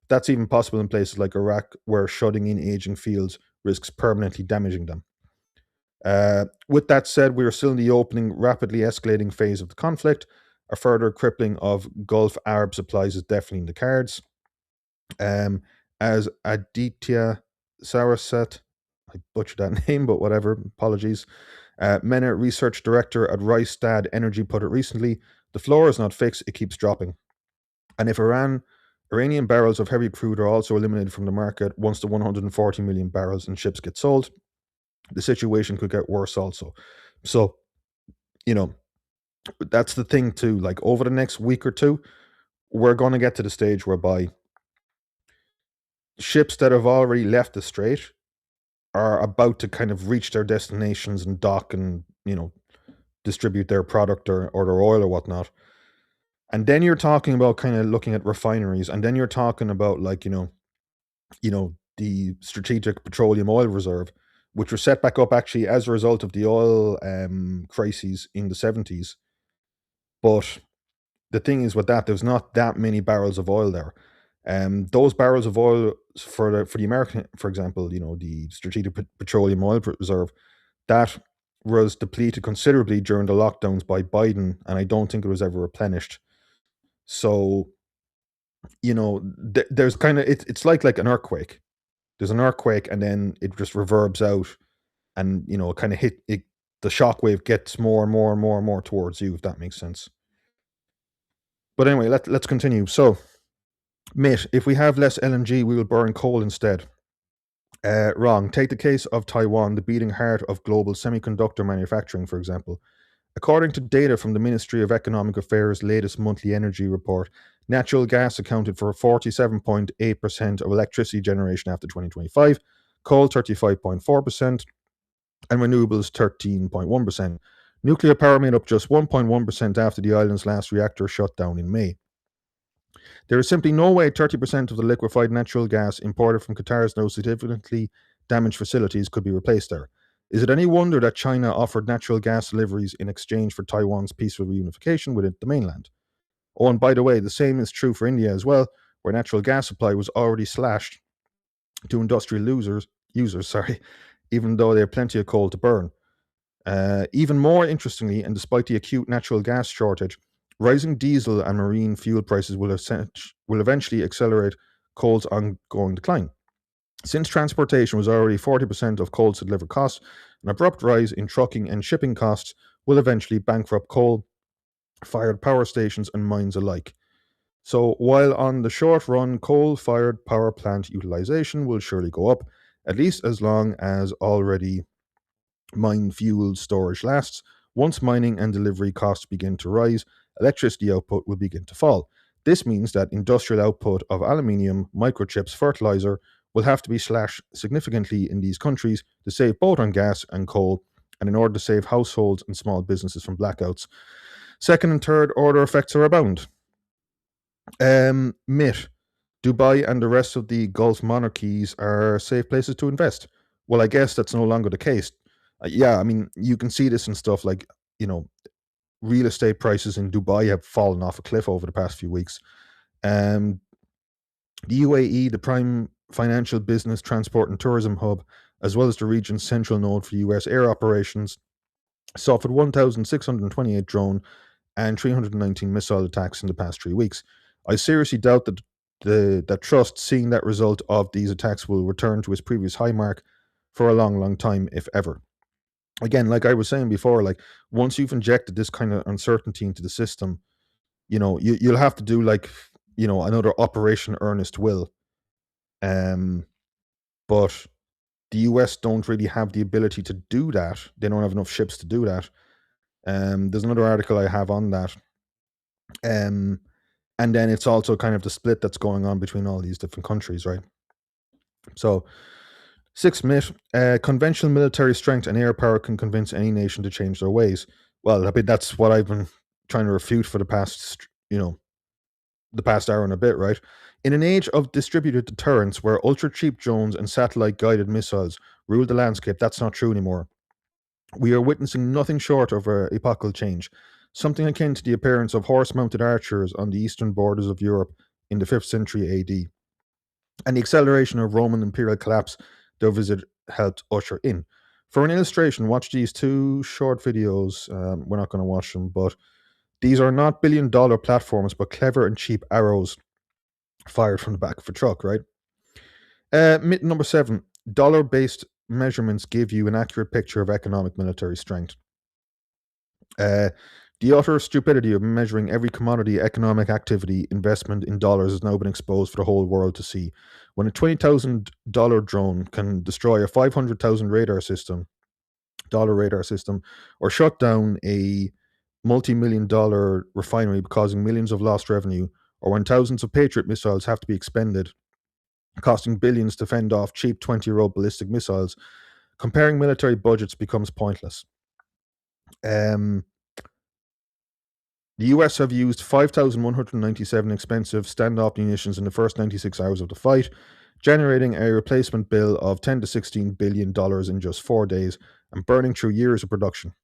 Speaker 1: That's even possible in places like Iraq, where shutting in aging fields risks permanently damaging them. With that said, we are still in the opening, rapidly escalating phase of the conflict. A further crippling of Gulf Arab supplies is definitely in the cards. Um, as Aditya Sarasat, I butchered that name, but whatever, apologies. MENA research director at Rystad Energy put it recently: the floor is not fixed, it keeps dropping. And if Iranian barrels of heavy crude are also eliminated from the market once the 140 million barrels in ships get sold, the situation could get worse also. So, you know, that's the thing too. Like, over the next week or two, we're going to get to the stage whereby ships that have already left the strait are about to kind of reach their destinations and dock and, distribute their product or their oil or whatnot. And then you're talking about kind of looking at refineries, and then you're talking about, like, the strategic petroleum oil reserve, which was set back up actually as a result of the oil crises in the 70s. But the thing is with that, there's not that many barrels of oil there. Those barrels of oil for the American, for example, the strategic petroleum oil reserve, that was depleted considerably during the lockdowns by Biden, and I don't think it was ever replenished. So, there's kind of it's like an earthquake. There's an earthquake, and then it just reverbs out, and it kind of hit it. The shockwave gets more and more and more and more towards you, if that makes sense. But anyway, let's continue. So, mate, if we have less LNG, we will burn coal instead. Wrong. Take the case of Taiwan, the beating heart of global semiconductor manufacturing, for example. According to data from the Ministry of Economic Affairs' latest monthly energy report, natural gas accounted for 47.8% of electricity generation after 2025, coal 35.4%, and renewables 13.1%. Nuclear power made up just 1.1% after the island's last reactor shut down in May. There is simply no way 30% of the liquefied natural gas imported from Qatar's now significantly damaged facilities could be replaced there. Is it any wonder that China offered natural gas deliveries in exchange for Taiwan's peaceful reunification with the mainland? Oh, and by the way, the same is true for India as well, where natural gas supply was already slashed to industrial users, even though they have plenty of coal to burn. Even more interestingly, and despite the acute natural gas shortage, rising diesel and marine fuel prices will eventually accelerate coal's ongoing decline. Since transportation was already 40% of coal's delivered costs, an abrupt rise in trucking and shipping costs will eventually bankrupt coal-fired power stations and mines alike. So, while on the short run, coal-fired power plant utilization will surely go up, at least as long as already mine fuel storage lasts, once mining and delivery costs begin to rise, electricity output will begin to fall. This means that industrial output of aluminium, microchips, fertilizer will have to be slashed significantly in these countries to save both on gas and coal, and in order to save households and small businesses from blackouts. Second and third order effects are abound. Myth. Dubai and the rest of the Gulf monarchies are safe places to invest. Well, I guess that's no longer the case. Yeah, I mean, you can see this in stuff like, real estate prices in Dubai have fallen off a cliff over the past few weeks. The UAE, the prime financial business, transport, and tourism hub, as well as the region's central node for US air operations, suffered 1,628 drone and 319 missile attacks in the past 3 weeks. I seriously doubt that that trust, seeing that result of these attacks, will return to its previous high mark for a long, long time, if ever. Again, like I was saying before, like once you've injected this kind of uncertainty into the system, you'll have to do like another Operation Earnest Will. But the US don't really have the ability to do that. They don't have enough ships to do that. There's another article I have on that. And then it's also kind of the split that's going on between all these different countries, right? So, sixth myth: conventional military strength and air power can convince any nation to change their ways. Well, I mean that's what I've been trying to refute for the past, the past hour and a bit, right? In an age of distributed deterrence where ultra cheap drones and satellite guided missiles rule the landscape, that's not true anymore. We are witnessing nothing short of an epochal change, something akin to the appearance of horse mounted archers on the eastern borders of Europe in the 5th century AD, and the acceleration of Roman imperial collapse their visit helped usher in. For an illustration, watch these two short videos. We're not going to watch them, but these are not billion-dollar platforms, but clever and cheap arrows fired from the back of a truck, right? Myth number 7: dollar-based measurements give you an accurate picture of economic military strength. The utter stupidity of measuring every commodity, economic activity, investment in dollars has now been exposed for the whole world to see. When a $20,000 drone can destroy a $500,000 dollar radar system, or shut down a multi-million-dollar refinery, causing millions of lost revenue, or when thousands of Patriot missiles have to be expended, costing billions to fend off cheap 20-year-old ballistic missiles, comparing military budgets becomes pointless. The US have used 5,197 expensive standoff munitions in the first 96 hours of the fight, generating a replacement bill of $10 to $16 billion in just 4 days and burning through years of production.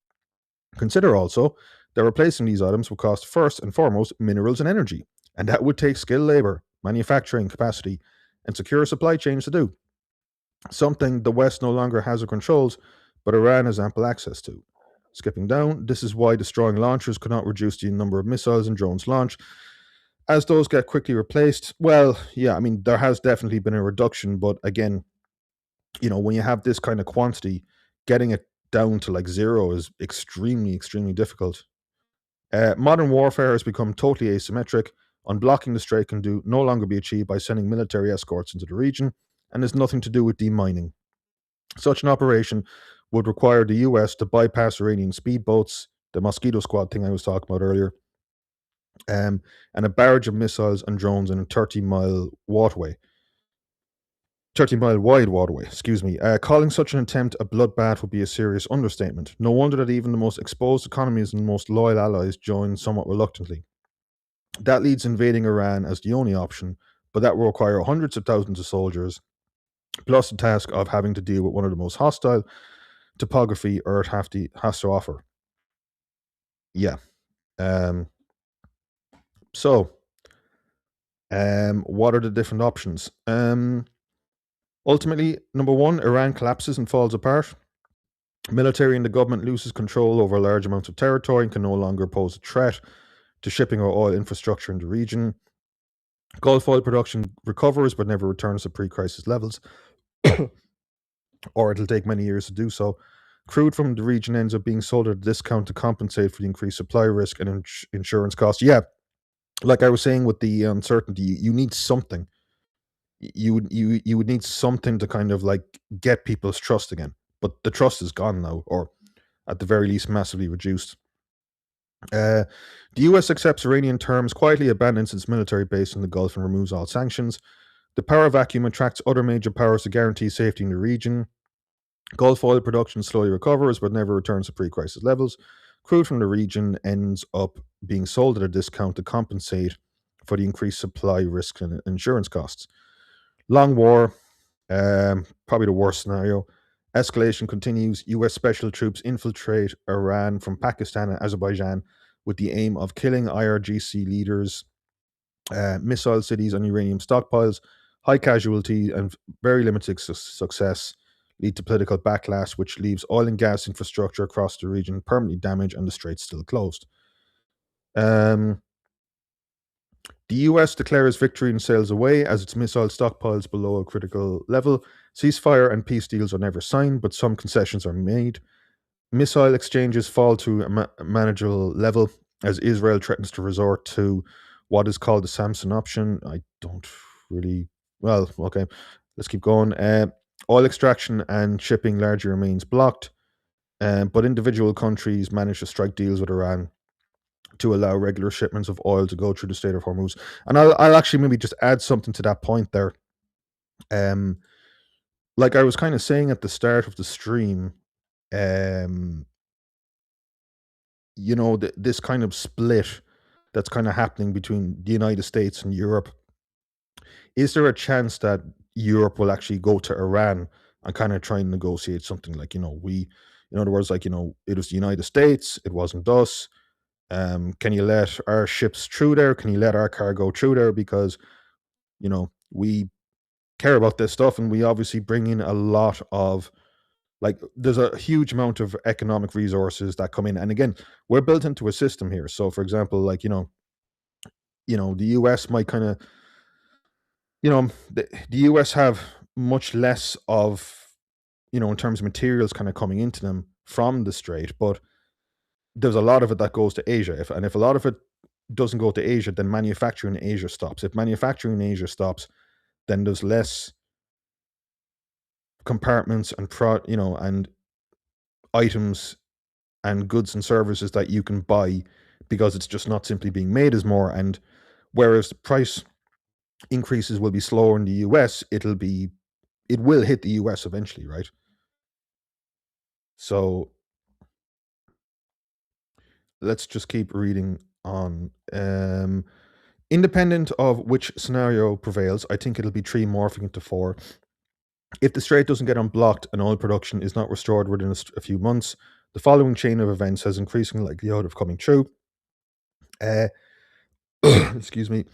Speaker 1: Consider also that replacing these items will cost first and foremost minerals and energy, and that would take skilled labor, manufacturing capacity, and secure supply chains to do. Something the West no longer has or controls, but Iran has ample access to. Skipping down, this is why destroying launchers could not reduce the number of missiles and drones launched. As those get quickly replaced, well, yeah, I mean, there has definitely been a reduction, but again, when you have this kind of quantity, getting it down to like zero is extremely, extremely difficult. Modern warfare has become totally asymmetric. Unblocking the strait can no longer be achieved by sending military escorts into the region, and has nothing to do with demining. Such an operation would require the US to bypass Iranian speedboats the mosquito squad thing I was talking about earlier, and a barrage of missiles and drones in a 30-mile waterway. 30-mile wide waterway, excuse me. Calling such an attempt a bloodbath would be a serious understatement. No wonder that even the most exposed economies and most loyal allies join somewhat reluctantly. That leads invading Iran as the only option, but that will require hundreds of thousands of soldiers, plus the task of having to deal with one of the most hostile topography Earth has to offer. Yeah. Um, so, what are the different options? Ultimately, number one, Iran collapses and falls apart. Military and the government loses control over large amounts of territory and can no longer pose a threat to shipping or oil infrastructure in the region. Gulf oil production recovers but never returns to pre crisis levels, or it'll take many years to do so. Crude from the region ends up being sold at a discount to compensate for the increased supply risk and insurance costs. Yeah, like I was saying with the uncertainty, you need something. You would need something to kind of like get people's trust again. But the trust is gone now, or at the very least, massively reduced. The US accepts Iranian terms, quietly abandons its military base in the Gulf, and removes all sanctions. The power vacuum attracts other major powers to guarantee safety in the region. Gulf oil production slowly recovers but never returns to pre crisis levels. Crude from the region ends up being sold at a discount to compensate for the increased supply risk and insurance costs. Long war, probably the worst scenario. Escalation continues. US special troops infiltrate Iran from Pakistan and Azerbaijan with the aim of killing IRGC leaders, missile cities, and uranium stockpiles. High casualty and very limited success lead to political backlash, which leaves oil and gas infrastructure across the region permanently damaged and the straits still closed. The US declares victory and sails away as its missile stockpiles below a critical level. Ceasefire and peace deals are never signed, but some concessions are made. Missile exchanges fall to a manageable level as Israel threatens to resort to what is called the Samson option. I don't really. Well, okay, let's keep going. Oil extraction and shipping largely remains blocked, but individual countries manage to strike deals with Iran to allow regular shipments of oil to go through the Strait of Hormuz. And I'll actually maybe just add something to that point there. Um, like I was kind of saying at the start of the stream, um, this kind of split that's kind of happening between the United States and Europe. Is there a chance that Europe will actually go to Iran and kind of try and negotiate something like, in other words, like, it was the United States, it wasn't us. Can you let our ships through there? Can you let our cargo through there? Because, we care about this stuff and we obviously bring in a lot of, like, there's a huge amount of economic resources that come in. And again, we're built into a system here. So, for example, like, the US might kind of, the US have much less of, in terms of materials kind of coming into them from the strait, but there's a lot of it that goes to Asia. If a lot of it doesn't go to Asia, then manufacturing in Asia stops. If manufacturing in Asia stops, then there's less compartments and and items and goods and services that you can buy because it's just not simply being made as more. And whereas the price increases will be slower in the US, it will hit the US eventually, right? So let's just keep reading on. Independent of which scenario prevails, I think it'll be 3 morphing into 4. If the strait doesn't get unblocked and oil production is not restored within a few months, the following chain of events has increasing likelihood of coming true. Excuse me.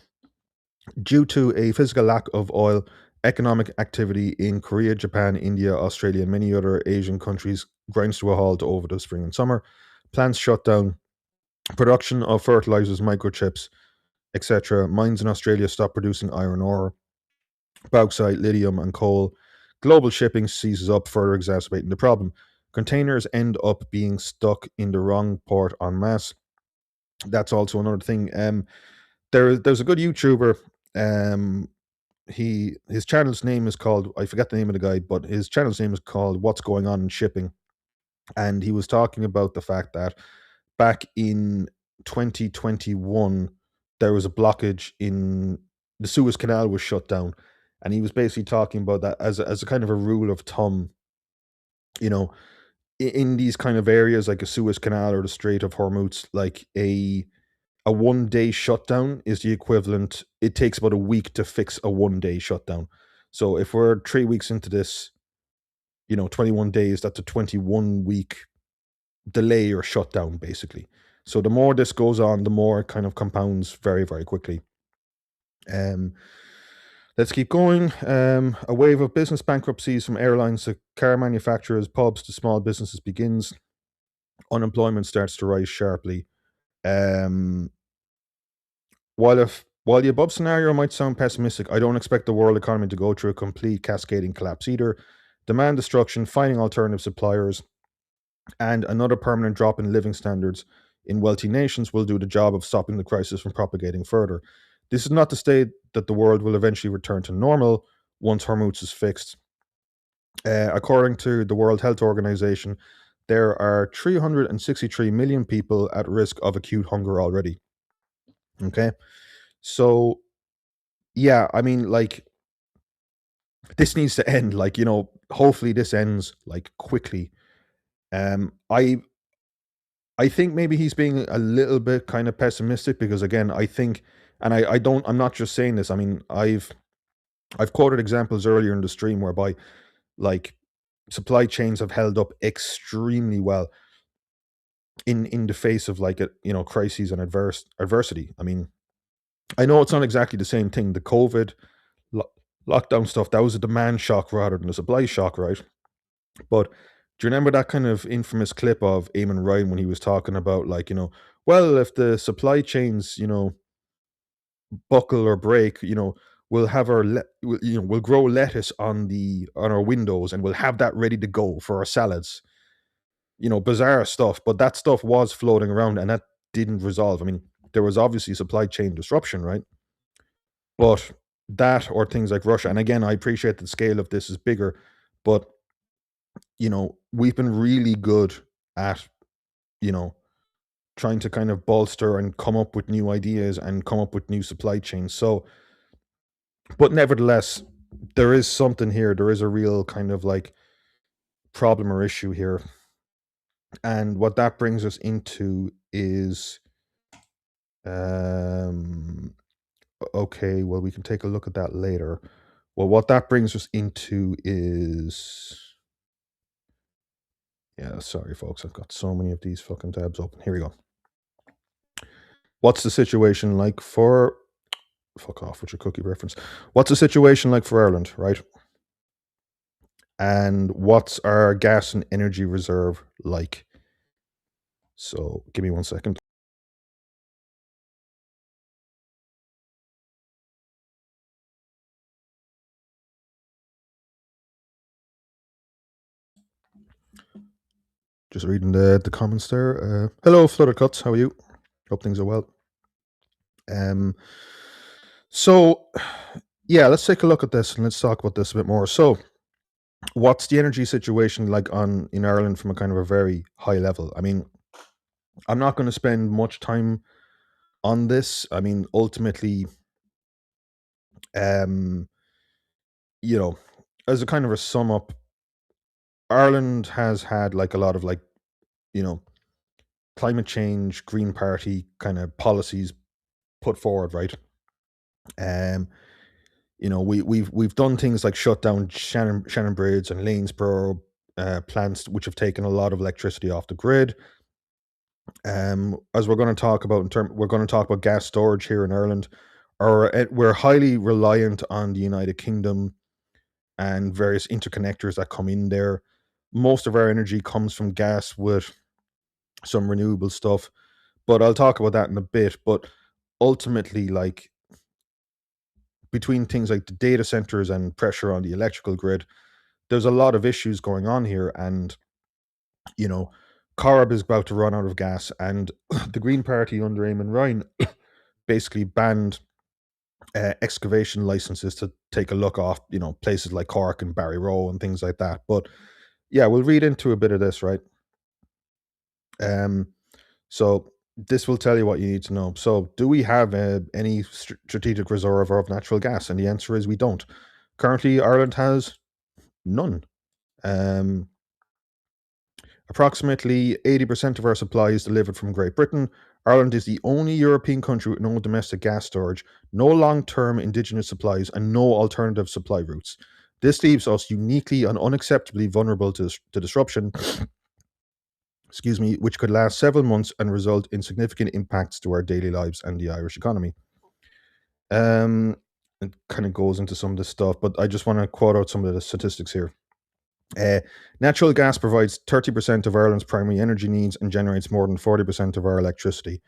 Speaker 1: Due to a physical lack of oil, economic activity in Korea, Japan, India, Australia, and many other Asian countries grinds to a halt over the spring and summer. Plants shut down. Production of fertilizers, microchips, etc. Mines in Australia stop producing iron ore, bauxite, lithium, and coal. Global shipping seizes up, further exacerbating the problem. Containers end up being stuck in the wrong port en masse. That's also another thing. There's a good YouTuber. His channel's name is called, I forget the name of the guy, but his channel's name is called What's Going On in Shipping. And he was talking about the fact that back in 2021, there was a blockage in the Suez Canal was shut down, and he was basically talking about that as a kind of a rule of thumb. You know, in these kind of areas like a Suez Canal or the Strait of Hormuz, like a 1 day shutdown is the equivalent. It takes about a week to fix a 1 day shutdown. So if we're 3 weeks into this, 21 days, that's a 21 week delay or shutdown, basically. So the more this goes on, the more it kind of compounds very, very quickly. Um, let's keep going. A wave of business bankruptcies from airlines to car manufacturers, pubs to small businesses begins. Unemployment starts to rise sharply. Um, while the above scenario might sound pessimistic, I don't expect the world economy to go through a complete cascading collapse either. Demand destruction, finding alternative suppliers, and another permanent drop in living standards in wealthy nations will do the job of stopping the crisis from propagating further. This is not to state that the world will eventually return to normal once Hormuz is fixed. According to the World Health Organization, there are 363 million people at risk of acute hunger already. Okay. So, yeah, I mean, like, this needs to end. Like, hopefully this ends like quickly. Um, I I think maybe he's being a little bit kind of pessimistic because again, I think, and I don't, I'm not just saying this. I mean, I've quoted examples earlier in the stream whereby like supply chains have held up extremely well in the face of like crises and adversity. I mean, I know it's not exactly the same thing. The COVID lo- lockdown stuff, that was a demand shock rather than a supply shock, right? But do you remember that kind of infamous clip of Eamon Ryan when he was talking about like, well, if the supply chains, buckle or break, we'll have we'll grow lettuce on our windows and we'll have that ready to go for our salads. Bizarre stuff, but that stuff was floating around and that didn't resolve. I mean, there was obviously supply chain disruption, right? But that or things like Russia, and again, I appreciate the scale of this is bigger, but we've been really good at, you know, trying to kind of bolster and come up with new ideas and come up with new supply chains. So, but nevertheless, there is something here. There is a real kind of like problem or issue here. And what that brings us into is, um, okay, well, we can take a look at that later. Well, what that brings us into is, yeah, sorry, folks. I've got so many of these fucking tabs open. Here we go. What's the situation like for fuck off with your cookie reference? What's the situation like for Ireland, right? And what's our gas and energy reserve like? So give me 1 second. Just reading the comments there. Hello, Flutter Cuts. How are you? Hope things are well. Um, so yeah, let's take a look at this and let's talk about this a bit more. So, what's the energy situation like on in Ireland from a kind of a very high level? I mean, I'm not going to spend much time on this. I mean, ultimately, um, you know, as a kind of a sum up, Ireland has had like a lot of like, you know, climate change, Green Party kind of policies put forward, right? Um, we've done things like shut down Shannon Bridge and Lanesborough plants, which have taken a lot of electricity off the grid. As we're going to talk about we're going to talk about gas storage here in Ireland. We're highly reliant on the United Kingdom and various interconnectors that come in there. Most of our energy comes from gas with some renewable stuff, but I'll talk about that in a bit. But ultimately, like between things like the data centers and pressure on the electrical grid, there's a lot of issues going on here. And, you know, Corrib is about to run out of gas, and the Green Party under Eamon Ryan basically banned excavation licenses to take a look off, places like Cork and Barryrow and things like that. But yeah, we'll read into a bit of this, right? Um, So this will tell you what you need to know. So do we have any strategic reserve of natural gas? And the answer is we don't. Currently, Ireland has none. Um, Approximately 80% of our supply is delivered from Great Britain. Ireland is the only European country with no domestic gas storage, no long term indigenous supplies, and no alternative supply routes. This leaves us uniquely and unacceptably vulnerable to disruption, excuse me, which could last several months and result in significant impacts to our daily lives and the Irish economy. Um, it kind of goes into some of this stuff, but I just want to quote out some of the statistics here. Uh, Natural gas provides 30% of Ireland's primary energy needs and generates more than 40% of our electricity.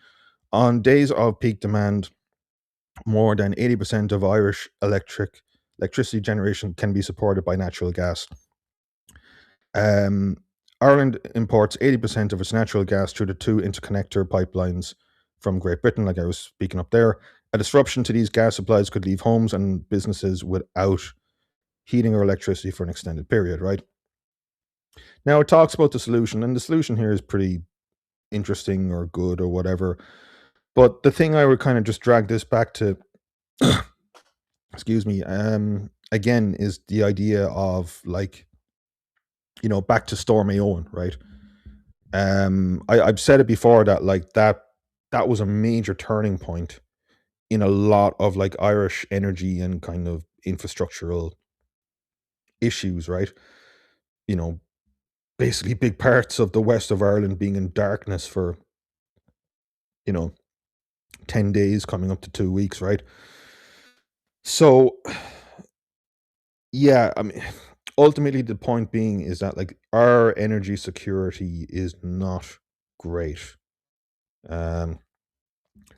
Speaker 1: On days of peak demand, more than 80% of Irish electricity generation can be supported by natural gas. Um, Ireland imports 80% of its natural gas through the two interconnector pipelines from Great Britain, like I was speaking up there. A disruption to these gas supplies could leave homes and businesses without heating or electricity for an extended period, right? Now it talks about the solution, and the solution here is pretty interesting or good or whatever. But the thing I would kind of just drag this back to, excuse me, again, is the idea of like, back to Stormy Owen, right? I've said it before that like that was a major turning point in a lot of like Irish energy and kind of infrastructural issues, right? You know, basically big parts of the west of Ireland being in darkness for, you know, 10 days coming up to 2 weeks, right? So, yeah, I mean, ultimately, the point being is that like our energy security is not great. Um,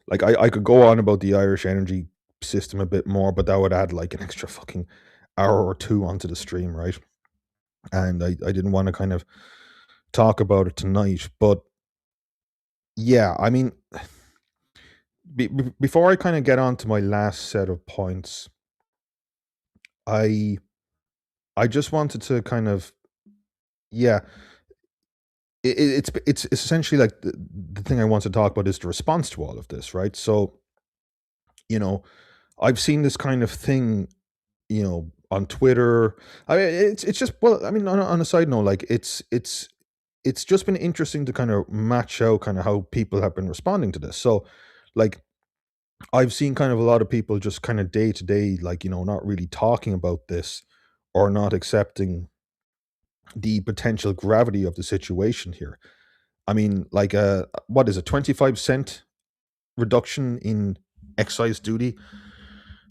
Speaker 1: like I could go on about the Irish energy system a bit more, but that would add like an extra fucking hour or two onto the stream, right? And I didn't want to kind of talk about it tonight, but yeah, I mean, before I kind of get on to my last set of points, I I just wanted to kind of, yeah, it's essentially like the thing I want to talk about is the response to all of this, right? So, you know, I've seen this kind of thing, on Twitter. I mean, it's just, well, I mean, on a side note, like it's just been interesting to kind of match out kind of how people have been responding to this. So, like, I've seen kind of a lot of people just kind of day to day, like, not really talking about this or not accepting the potential gravity of the situation here. I mean, like, what is it, 25 cent reduction in excise duty?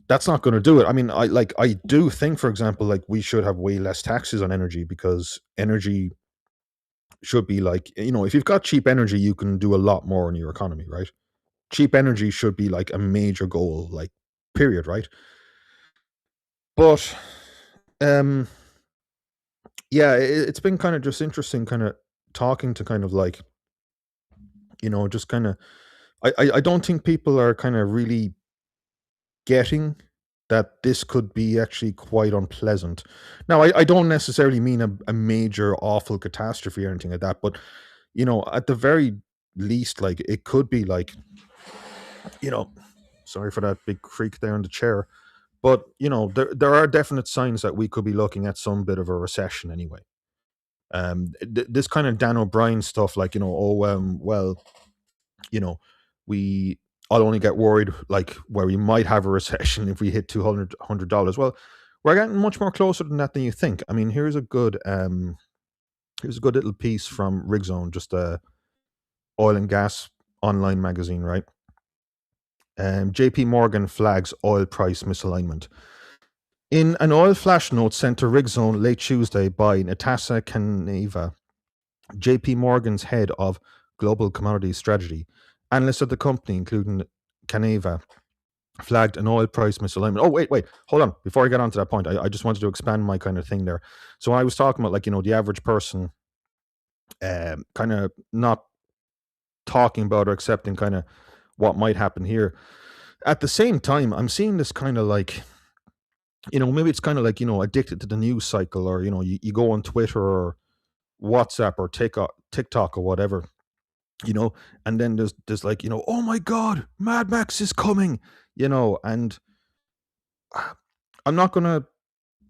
Speaker 1: That's not going to do it. I mean, I do think, for example, like we should have way less taxes on energy because energy should be like, if you've got cheap energy, you can do a lot more in your economy, right? Cheap energy should be like a major goal, like period, right? But um, yeah, it's been kind of just interesting, kind of talking to kind of like, just kind of. I don't think people are kind of really getting that this could be actually quite unpleasant. Now, I don't necessarily mean a major awful catastrophe or anything like that, but at the very least, like it could be like, you know, sorry for that big creak there in the chair, but there are definite signs that we could be looking at some bit of a recession anyway. This kind of Dan O'Brien stuff, like well, you know, we I'll only get worried like where we might have a recession if we hit $200. Well, we're getting much more closer than that than you think. I mean, here's a good little piece from Rigzone, just a oil and gas online magazine, right? JP Morgan flags oil price misalignment. In an oil flash note sent to Rigzone late Tuesday by Natasha Kaneva, JP Morgan's head of global commodities strategy, analysts at the company, including Kaneva, flagged an oil price misalignment. Oh, wait, hold on. Before I get on to that point, I just wanted to expand my kind of thing there. So when I was talking about like, the average person kind of not talking about or accepting kind of what might happen here. At the same time, I'm seeing this kind of like, maybe it's kind of like, addicted to the news cycle, or, you go on Twitter or WhatsApp or TikTok or whatever. you know, and then there's like, oh my God, Mad Max is coming, and I'm not gonna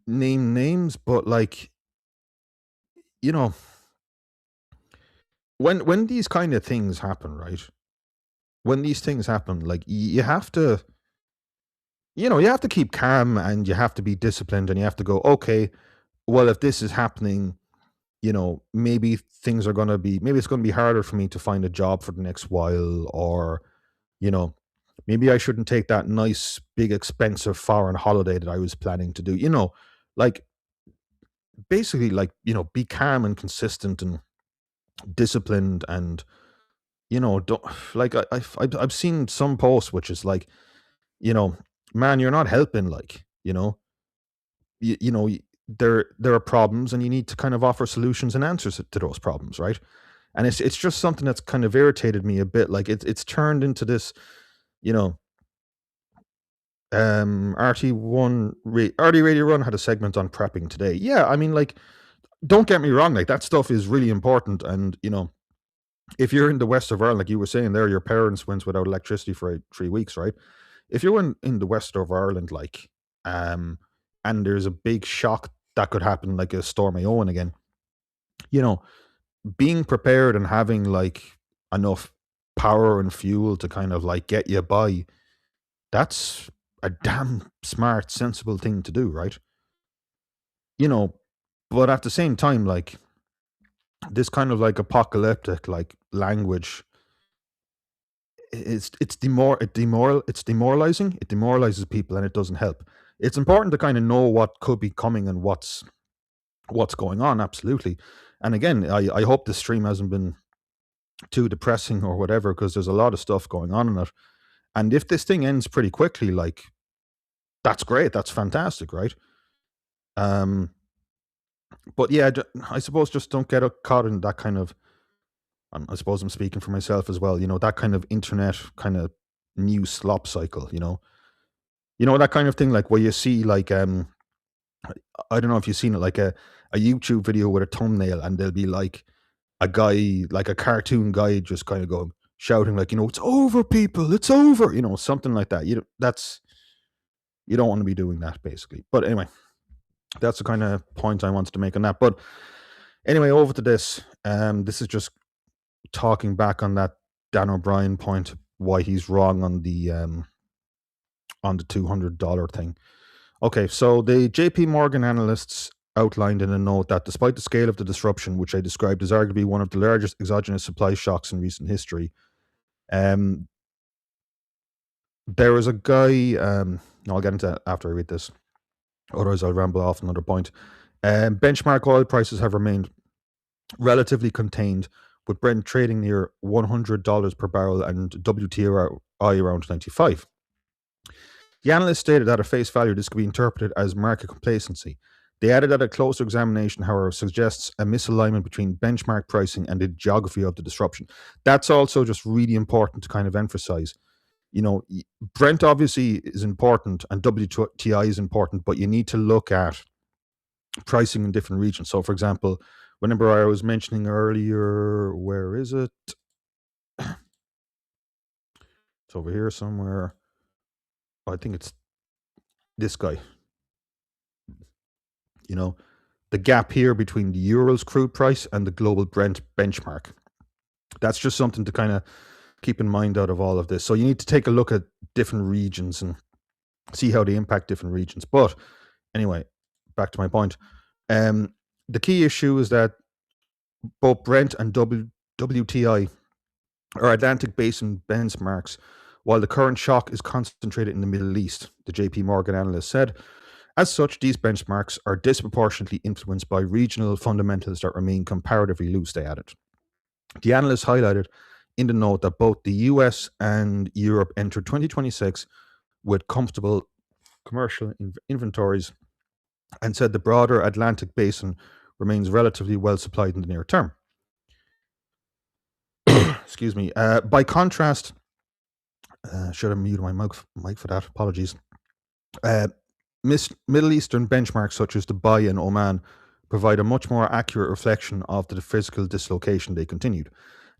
Speaker 1: name names, but like, you know, when these kind of things happen, right? When these things happen, like you have to, you have to keep calm and you have to be disciplined and you have to go, okay, well, if this is happening, maybe things are going to be, maybe it's going to be harder for me to find a job for the next while, or, you know, maybe I shouldn't take that nice, big, expensive foreign holiday that I was planning to do, like basically, like, be calm and consistent and disciplined and, don't like, I've seen some posts which is like, you know, man, you're not helping, like, there are problems and you need to kind of offer solutions and answers to those problems, right? And it's just something that's kind of irritated me a bit. Like it's turned into this, you know, RT Radio Run had a segment on prepping today. Yeah, I mean, like, don't get me wrong, like that stuff is really important, and if you're in the west of Ireland, like you were saying there, your parents went without electricity for 3 weeks, right? If you're in the west of Ireland, like, um, and there's a big shock that could happen, like a Storm Owen again, you know, being prepared and having like enough power and fuel to kind of like get you by, that's a damn smart, sensible thing to do, right? You know, but at the same time, like this kind of like apocalyptic like language, it's demoralizing. It demoralizes people and it doesn't help. It's important to kind of know what could be coming and what's going on, absolutely. And again, I hope this stream hasn't been too depressing or whatever, because there's a lot of stuff going on in it. And if this thing ends pretty quickly, like, that's great, that's fantastic, right? Um, but yeah, I suppose just don't get caught in that kind of. I suppose I'm speaking for myself as well. That kind of internet kind of news slop cycle. That kind of thing, like where you see like I don't know if you've seen it, like a YouTube video with a thumbnail, and there'll be like a guy, like a cartoon guy, just kind of going shouting like, it's over, people, it's over, something like that. You don't want to be doing that, basically. But anyway, that's the kind of point I wanted to make on that. But anyway, over to this. This is just talking back on that Dan O'Brien point, why he's wrong on the $200 thing. Okay, so the JP Morgan analysts outlined in a note that despite the scale of the disruption, which I described as arguably one of the largest exogenous supply shocks in recent history, there was a guy, I'll get into that after I read this, otherwise I'll ramble off another point. Benchmark oil prices have remained relatively contained, with Brent trading near $100 per barrel and WTI around 95. The analyst stated that at face value, this could be interpreted as market complacency. They added that a closer examination, however, suggests a misalignment between benchmark pricing and the geography of the disruption. That's also just really important to kind of emphasize. Brent obviously is important and WTI is important, but you need to look at pricing in different regions. So, for example, whenever I was mentioning earlier, where is it? It's over here somewhere. I think it's this guy. The gap here between the Urals crude price and the global Brent benchmark. That's just something to kind of keep in mind out of all of this. So you need to take a look at different regions and see how they impact different regions. But anyway, back to my point. The key issue is that both Brent and WTI are Atlantic Basin benchmarks, while the current shock is concentrated in the Middle East, the JP Morgan analyst said. As such, these benchmarks are disproportionately influenced by regional fundamentals that remain comparatively loose, they added. The analyst highlighted in the note that both the US and Europe entered 2026 with comfortable commercial inventories, and said the broader Atlantic basin remains relatively well supplied in the near term. Excuse me. By contrast, should have muted my mic for that. Apologies. Middle Eastern benchmarks such as Dubai and Oman provide a much more accurate reflection of the physical dislocation, they continued.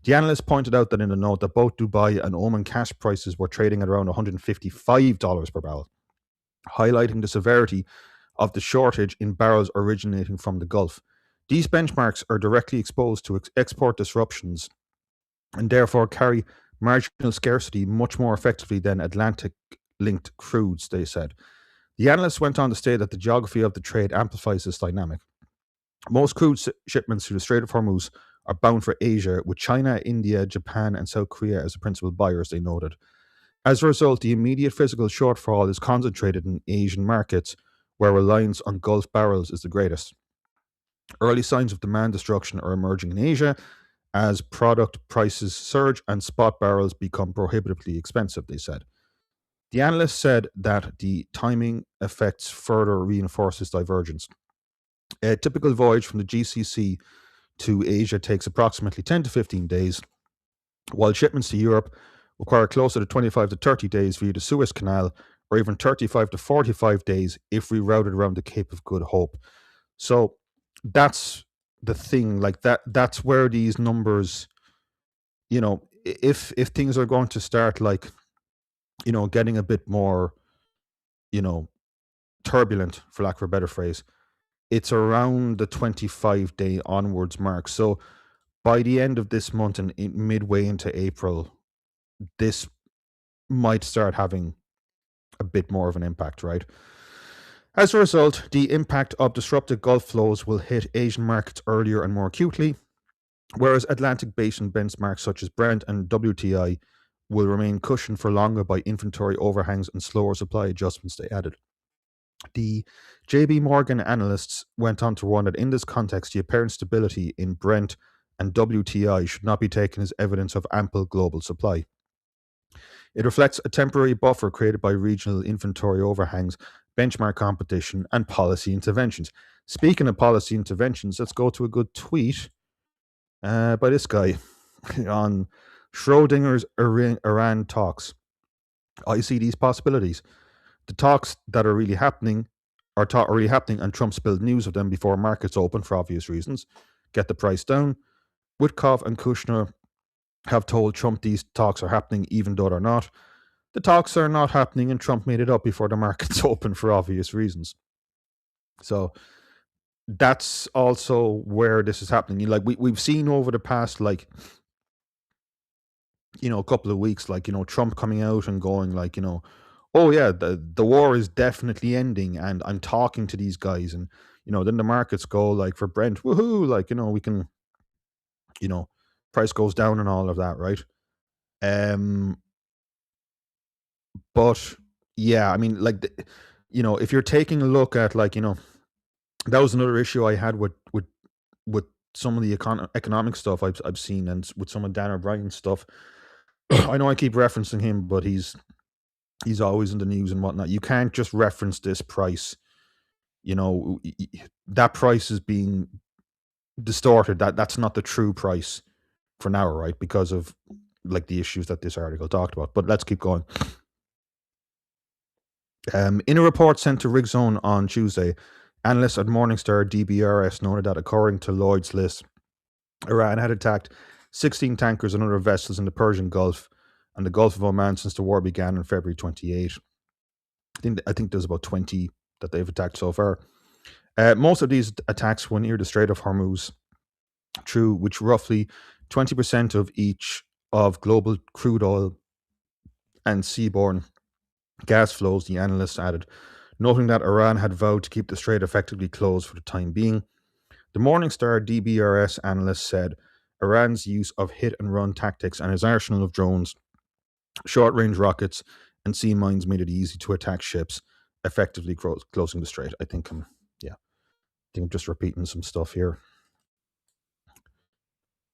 Speaker 1: The analyst pointed out that in a note that both Dubai and Oman cash prices were trading at around $155 per barrel, highlighting the severity of the shortage in barrels originating from the Gulf. These benchmarks are directly exposed to export disruptions and therefore carry marginal scarcity much more effectively than Atlantic linked crudes, they said. The analyst went on to state that the geography of the trade amplifies this dynamic. Most crude shipments through the Strait of Hormuz are bound for Asia, with China, India, Japan, and South Korea as the principal buyers, they noted. As a result, the immediate physical shortfall is concentrated in Asian markets, where reliance on Gulf barrels is the greatest. Early signs of demand destruction are emerging in Asia as product prices surge and spot barrels become prohibitively expensive, they said. The analyst said that the timing effects further reinforce this divergence. A typical voyage from the GCC to Asia takes approximately 10 to 15 days, while shipments to Europe require closer to 25 to 30 days via the Suez Canal, or even 35 to 45 days if rerouted around the Cape of Good Hope. So that's the thing, like that's where these numbers, if things are going to start, like, getting a bit more, you know, turbulent, for lack of a better phrase, it's around the 25-day onwards mark. So by the end of this month and midway into April, this might start having a bit more of an impact, right? As a result, the impact of disrupted Gulf flows will hit Asian markets earlier and more acutely, whereas Atlantic basin benchmarks such as Brent and WTI will remain cushioned for longer by inventory overhangs and slower supply adjustments, they added. The JB Morgan analysts went on to warn that in this context, the apparent stability in Brent and WTI should not be taken as evidence of ample global supply. It reflects a temporary buffer created by regional inventory overhangs, benchmark competition, and policy interventions. Speaking of policy interventions, let's go to a good tweet by this guy on Schrodinger's Iran talks. I see these possibilities. The talks that are really happening are already happening, and Trump spilled news of them before markets open for obvious reasons. Get the price down. Witkoff and Kushner have told Trump these talks are happening even though they're not. The talks are not happening, and Trump made it up before the markets open for obvious reasons. So that's also where this is happening. Like we've seen over the past, like, a couple of weeks, like, Trump coming out and going, like, oh yeah, the war is definitely ending, and I'm talking to these guys, and then the markets go, like, for Brent, woohoo, like, we can, price goes down and all of that, right? But yeah, I mean, like, if you're taking a look at, like, that was another issue I had with some of the economic stuff I've seen, and with some of Dan O'Brien's stuff. I know I keep referencing him, but he's always in the news and whatnot. You can't just reference this price. That price is being distorted. That's not the true price for now, right? Because of, like, the issues that this article talked about. But let's keep going. In a report sent to RigZone on Tuesday, analysts at Morningstar DBRS noted that according to Lloyd's list, Iran had attacked 16 tankers and other vessels in the Persian Gulf and the Gulf of Oman since the war began on February 28. I think there's about 20 that they've attacked so far. Most of these attacks were near the Strait of Hormuz, through which roughly 20% of each of global crude oil and seaborne gas flows, the analysts added, noting that Iran had vowed to keep the strait effectively closed for the time being. The Morningstar DBRS analyst said Iran's use of hit-and-run tactics and its arsenal of drones, short-range rockets, and sea mines made it easy to attack ships, effectively closing the strait. I think I'm just repeating some stuff here.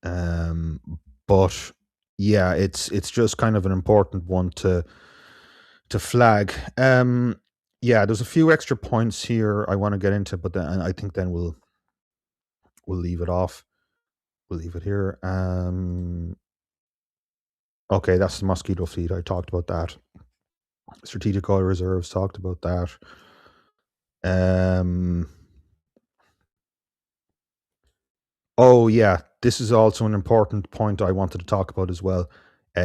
Speaker 1: But yeah, it's just kind of an important one to flag. Yeah, there's a few extra points here I want to get into, but then I think then we'll leave it off. We'll leave it here. Okay, that's the mosquito fleet. I talked about that. Strategic oil reserves, talked about that. Oh yeah, this is also an important point I wanted to talk about as well.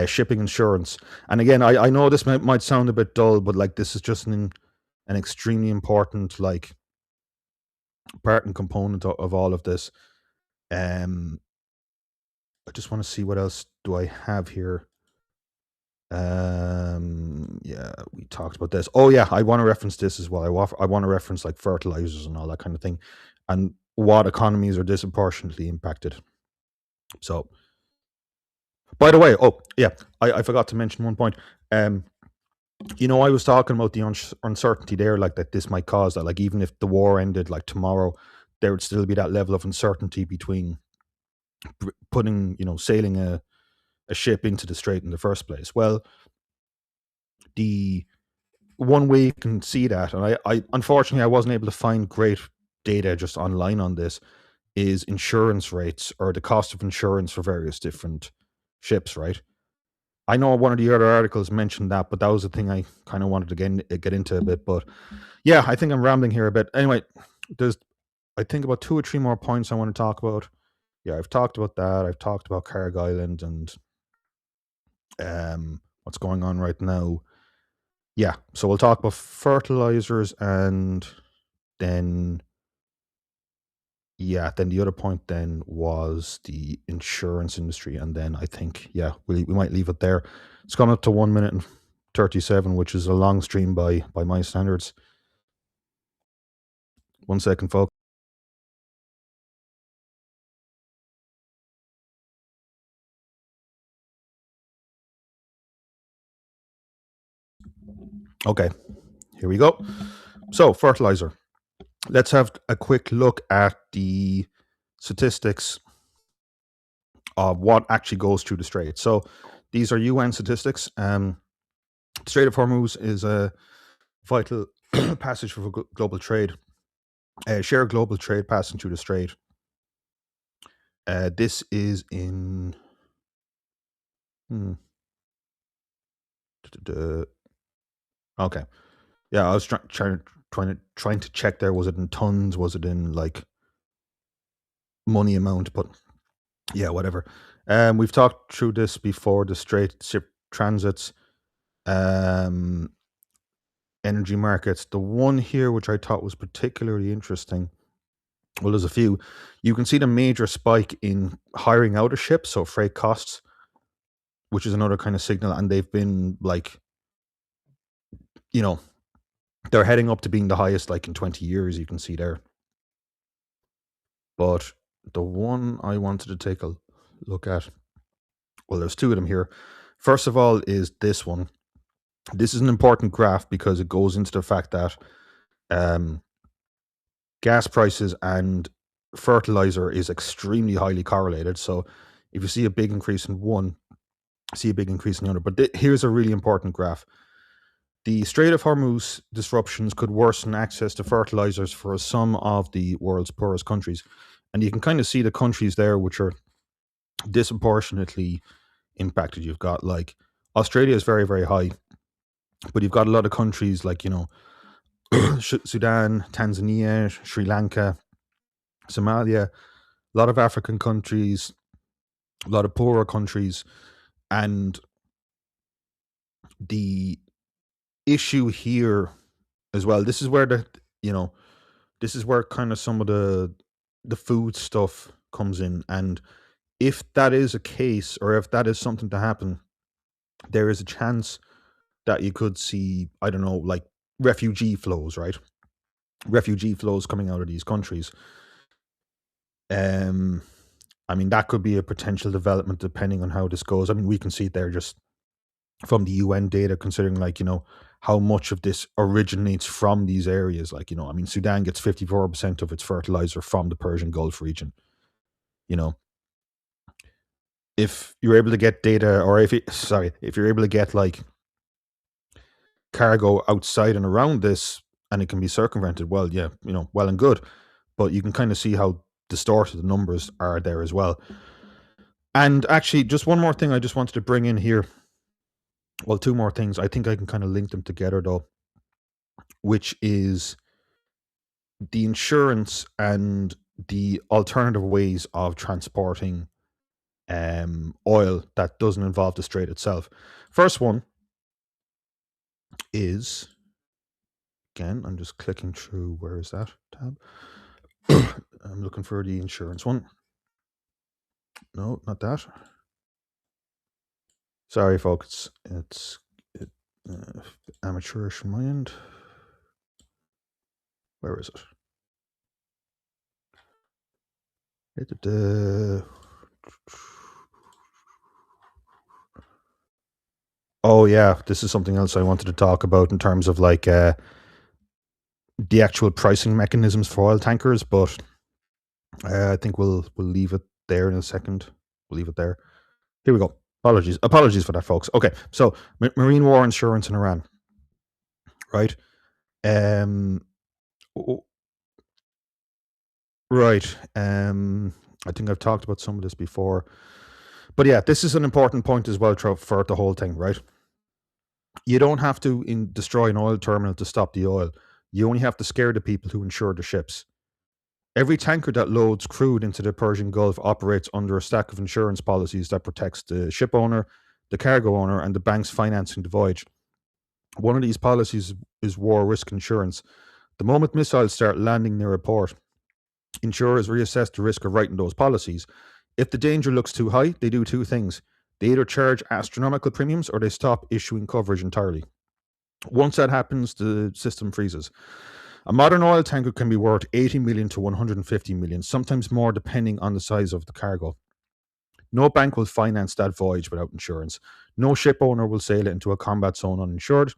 Speaker 1: Shipping insurance. And again, I know this might sound a bit dull, but like this is just an extremely important like part and component of all of this. Um, I just want to see what else do I have here. Yeah, we talked about this. Oh yeah, I want to reference this as well. I want to reference like fertilizers and all that kind of thing, and what economies are disproportionately impacted. So, by the way, oh yeah, I forgot to mention one point. Um, I was talking about the uncertainty there, like that this might cause that, like even if the war ended like tomorrow, there would still be that level of uncertainty between putting, sailing a ship into the strait in the first place. Well, the one way you can see that, and I unfortunately I wasn't able to find great data just online on this, is insurance rates or the cost of insurance for various different ships, right? I know one of the other articles mentioned that, but that was the thing I kind of wanted to get into a bit. But yeah, I think I'm rambling here a bit. Anyway, there's I think about 2 or 3 more points I want to talk about. Yeah, I've talked about that. I've talked about Carg Island and what's going on right now. Yeah, so we'll talk about fertilizers and then then the other point then was the insurance industry, and then I think we might leave it there. It's gone up to 1 minute and 37, which is a long stream by my standards. 1 second, folks. Okay, here we go. So fertilizer. Let's have a quick look at the statistics of what actually goes through the strait. So these are UN statistics. Strait of Hormuz is a vital passage for global trade. Share global trade passing through the strait. This is in. Okay. Yeah, I was trying to check there. Was it in tons? Was it in like money amount? But yeah, whatever. We've talked through this before. The straight ship transits, energy markets. The one here, which I thought was particularly interesting. Well, there's a few. You can see the major spike in hiring out of ships, so freight costs, which is another kind of signal, and they've been like, they're heading up to being the highest like in 20 years. You can see there. But the one I wanted to take a look at, well, there's two of them here. First of all is this one. This is an important graph because it goes into the fact that gas prices and fertilizer is extremely highly correlated. So if you see a big increase in one, see a big increase in the other. But here's a really important graph. The Strait of Hormuz disruptions could worsen access to fertilizers for some of the world's poorest countries. And you can kind of see the countries there which are disproportionately impacted. You've got like Australia is very, very high, but you've got a lot of countries like, Sudan, Tanzania, Sri Lanka, Somalia, a lot of African countries, a lot of poorer countries. And the issue here as well, this is where this is where kind of some of the food stuff comes in. And if that is a case, or if that is something to happen, there is a chance that you could see, I don't know, like refugee flows, right? Refugee flows coming out of these countries. I mean, that could be a potential development depending on how this goes. I mean, we can see it there just from the UN data, considering like, how much of this originates from these areas. Like, I mean, Sudan gets 54% of its fertilizer from the Persian Gulf region. If you're able to get data, or if you're able to get like cargo outside and around this and it can be circumvented, well, yeah, well and good. But you can kind of see how distorted the numbers are there as well. And actually, just one more thing I just wanted to bring in here. Well, two more things. I think I can kind of link them together though, which is the insurance and the alternative ways of transporting oil that doesn't involve the strait itself. First one is, again, I'm just clicking through. Where is that tab? I'm looking for the insurance one. No, not that. Sorry, folks. It's amateurish from my end. Where is it? Oh yeah, this is something else I wanted to talk about in terms of like the actual pricing mechanisms for oil tankers, but I think we'll leave it there in a second. We'll leave it there. Here we go. Apologies for that, folks. Okay, so marine war insurance in Iran, right? Um, right. I think I've talked about some of this before, but yeah, this is an important point as well for the whole thing, right? You don't have to destroy an oil terminal to stop the oil. You only have to scare the people who insure the ships. Every tanker that loads crude into the Persian Gulf operates under a stack of insurance policies that protects the ship owner, the cargo owner, and the banks financing the voyage. One of these policies is war risk insurance. The moment missiles start landing near a port, insurers reassess the risk of writing those policies. If the danger looks too high, they do two things. They either charge astronomical premiums or they stop issuing coverage entirely. Once that happens, the system freezes. A modern oil tanker can be worth 80 million to 150 million, sometimes more depending on the size of the cargo. No bank will finance that voyage without insurance. No ship owner will sail it into a combat zone uninsured.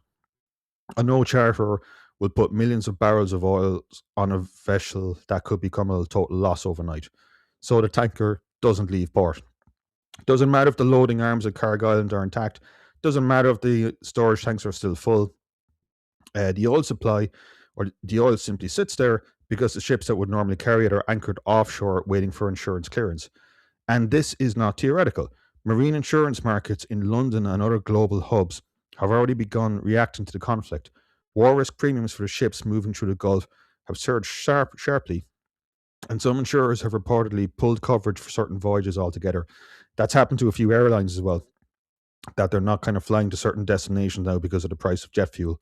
Speaker 1: And no charterer will put millions of barrels of oil on a vessel that could become a total loss overnight. So the tanker doesn't leave port. Doesn't matter if the loading arms at Cargill Island are intact. Doesn't matter if the storage tanks are still full. The oil supply or the oil simply sits there because the ships that would normally carry it are anchored offshore waiting for insurance clearance. And this is not theoretical. Marine insurance markets in London and other global hubs have already begun reacting to the conflict. War risk premiums for the ships moving through the Gulf have surged sharply, and some insurers have reportedly pulled coverage for certain voyages altogether. That's happened to a few airlines as well, that they're not kind of flying to certain destinations now because of the price of jet fuel.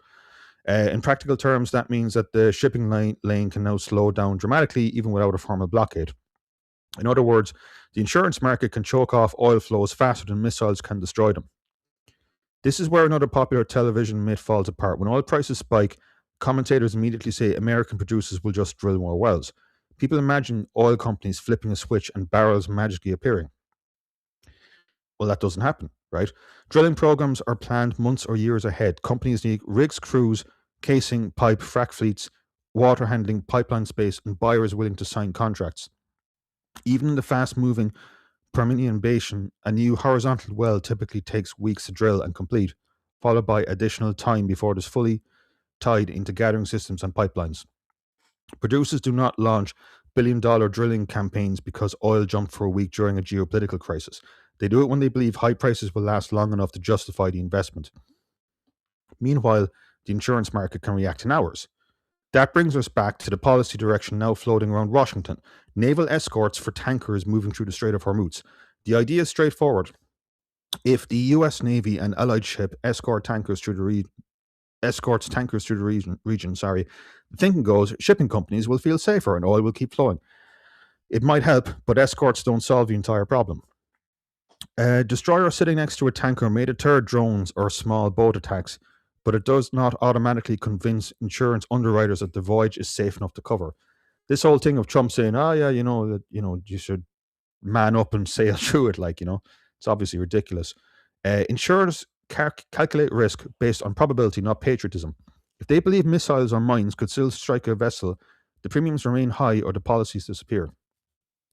Speaker 1: In practical terms, that means that the shipping lane can now slow down dramatically even without a formal blockade. In other words, the insurance market can choke off oil flows faster than missiles can destroy them. This is where another popular television myth falls apart. When oil prices spike, commentators immediately say American producers will just drill more wells. People imagine oil companies flipping a switch and barrels magically appearing. Well, that doesn't happen, right? Drilling programs are planned months or years ahead. Companies need rigs, crews, casing, pipe, frac fleets, water handling, pipeline space, and buyers willing to sign contracts. Even in the fast-moving Permian Basin, a new horizontal well typically takes weeks to drill and complete, followed by additional time before it is fully tied into gathering systems and pipelines. Producers do not launch billion-dollar drilling campaigns because oil jumped for a week during a geopolitical crisis. They do it when they believe high prices will last long enough to justify the investment. Meanwhile, the insurance market can react in hours. That brings us back to the policy direction now floating around Washington: naval escorts for tankers moving through the Strait of Hormuz. The idea is straightforward. If the US Navy and allied ship escorts tankers through the region, the thinking goes shipping companies will feel safer and oil will keep flowing. It might help, but escorts don't solve the entire problem. A destroyer sitting next to a tanker may deter drones or small boat attacks, but it does not automatically convince insurance underwriters that the voyage is safe enough to cover. This whole thing of Trump saying, "Oh yeah, you should man up and sail through it," it's obviously ridiculous. Insurers calculate risk based on probability, not patriotism. If they believe missiles or mines could still strike a vessel, the premiums remain high or the policies disappear.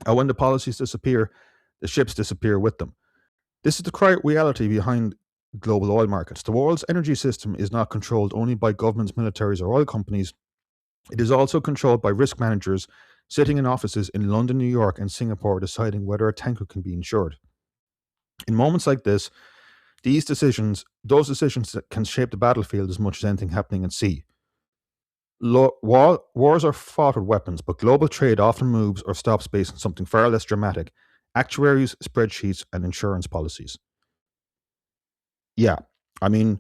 Speaker 1: And when the policies disappear, the ships disappear with them. This is the reality behind global oil markets. The world's energy system is not controlled only by governments, militaries, or oil companies. It is also controlled by risk managers sitting in offices in London, New York, and Singapore deciding whether a tanker can be insured. In moments like this, those decisions that can shape the battlefield as much as anything happening at sea. Wars are fought with weapons, but global trade often moves or stops based on something far less dramatic: actuaries, spreadsheets, and insurance policies. Yeah, I mean,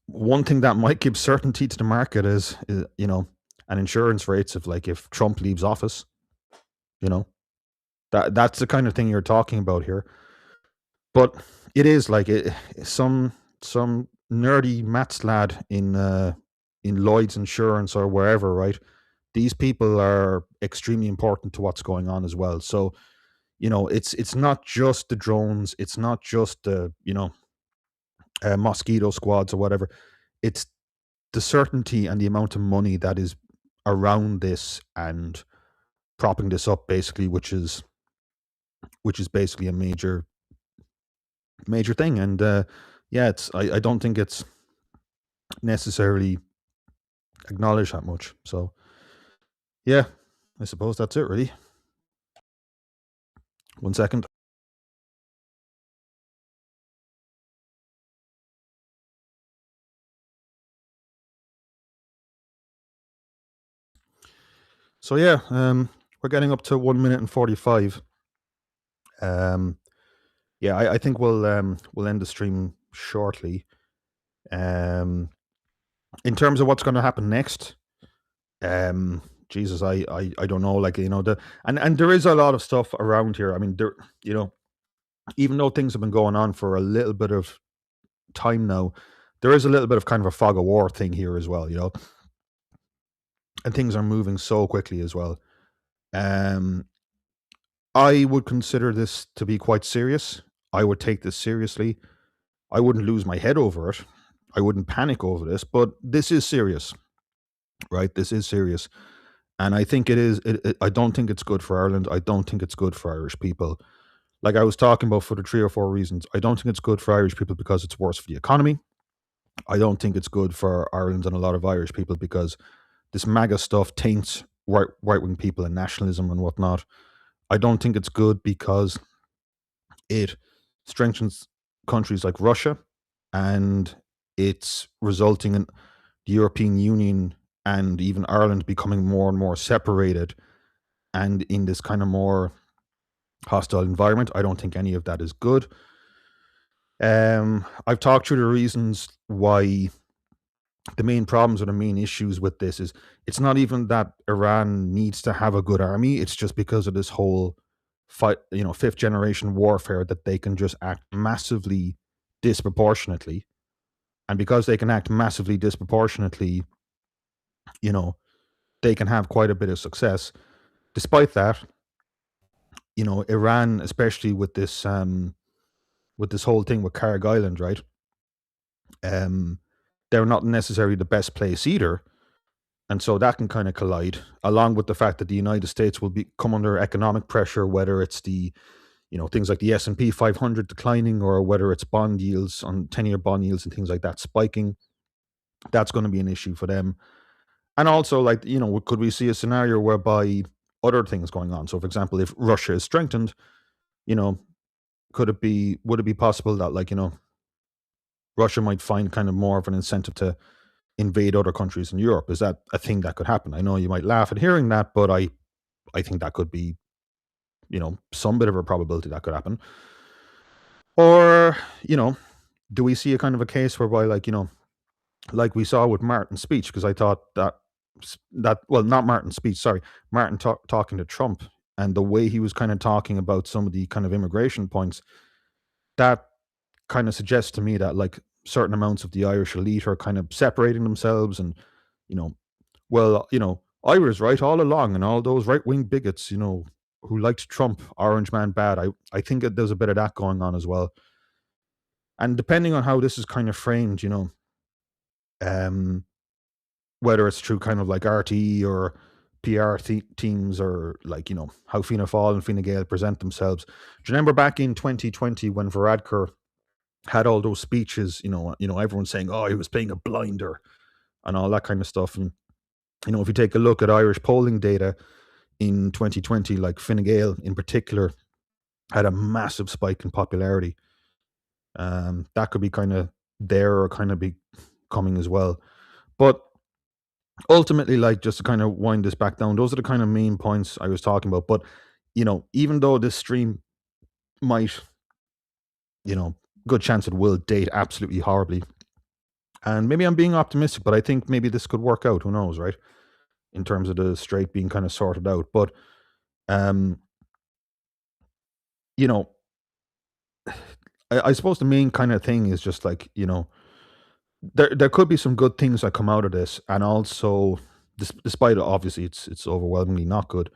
Speaker 1: one thing that might give certainty to the market is an insurance rates of like if Trump leaves office, you know, that's the kind of thing you're talking about here. But it is like some nerdy maths lad in Lloyd's Insurance or wherever, right? These people are extremely important to what's going on as well. So it's not just the drones, it's not just the mosquito squads or whatever. It's the certainty and the amount of money that is around this and propping this up, basically, which is basically a major thing. And yeah, I don't think it's necessarily acknowledged that much. So yeah, I suppose that's it, really. 1 second. So yeah, we're getting up to 1 minute and 45. Um, yeah, I think we'll end the stream shortly. Um, in terms of what's going to happen next, Jesus, I don't know. Like and there is a lot of stuff around here. I mean, you know, even though things have been going on for a little bit of time now, there is a little bit of kind of a fog of war thing here as well. And things are moving so quickly as well. Um, I would consider this to be quite serious. I would take this seriously. I wouldn't lose my head over it. I wouldn't panic over this, but this is serious, right? This is serious. And I think it is. I don't think it's good for Ireland. I don't think it's good for Irish people. Like I was talking about for the 3 or 4 reasons. I don't think it's good for Irish people because it's worse for the economy. I don't think it's good for Ireland and a lot of Irish people because this MAGA stuff taints right wing people and nationalism and whatnot. I don't think it's good because it strengthens countries like Russia, and it's resulting in the European Union and even Ireland becoming more and more separated and in this kind of more hostile environment. I don't think any of that is good. I've talked through the reasons why the main problems or the main issues with this is it's not even that Iran needs to have a good army. It's just because of this whole fight, fifth generation warfare that they can just act massively disproportionately. And because they can act massively disproportionately, you know, they can have quite a bit of success. Despite that, Iran, especially with this whole thing with Carrick Island, right? Um, they're not necessarily the best place either, and so that can kind of collide, along with the fact that the United States will come under economic pressure, whether it's the things like the S&P 500 declining, or whether it's bond yields on 10-year bond yields and things like that spiking. That's going to be an issue for them. And also, like, could we see a scenario whereby other things going on? So, for example, if Russia is strengthened, you know, would it be possible that, like, Russia might find kind of more of an incentive to invade other countries in Europe? Is that a thing that could happen? I know you might laugh at hearing that, but I think that could be, some bit of a probability that could happen. Or, do we see a kind of a case whereby, like, like we saw with Martin's speech, because I thought well, not Martin's speech, sorry, Martin talking to Trump, and the way he was kind of talking about some of the kind of immigration points, that kind of suggests to me that, like, certain amounts of the Irish elite are kind of separating themselves, and you know, well, I was right all along, and all those right wing bigots, who liked Trump, Orange Man bad. I think that there's a bit of that going on as well, and depending on how this is kind of framed, um, whether it's through kind of like RTE or PR teams, or like, how Fianna Fáil and Fine Gael present themselves. Do you remember back in 2020 when Varadkar had all those speeches? Everyone saying, "Oh, he was playing a blinder," and all that kind of stuff. And if you take a look at Irish polling data in 2020, like Fine Gael in particular had a massive spike in popularity. That could be kind of there, or kind of be coming as well. But ultimately, like, just to kind of wind this back down, those are the kind of main points I was talking about. But even though this stream might, you know, good chance it will date absolutely horribly. And maybe I'm being optimistic, but I think maybe this could work out. Who knows, right? In terms of the straight being kind of sorted out. But um, you know, I suppose the main kind of thing is just like, there could be some good things that come out of this, and also, despite it, obviously it's overwhelmingly not good.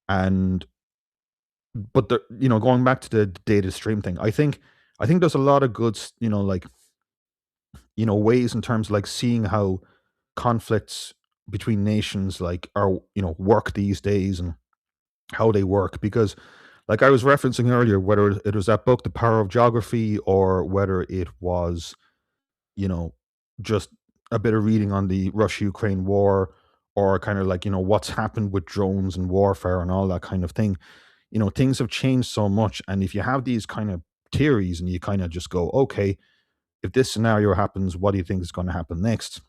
Speaker 1: And but going back to the data stream thing, I think there's a lot of good, like, ways in terms of like seeing how conflicts between nations like are work these days and how they work. Because like I was referencing earlier, whether it was that book The Power of Geography, or whether it was you know just a bit of reading on the Russia Ukraine war, or kind of like what's happened with drones and warfare and all that kind of thing. Things have changed so much, and if you have these kind of theories and you kind of just go, okay, if this scenario happens, what do you think is going to happen next?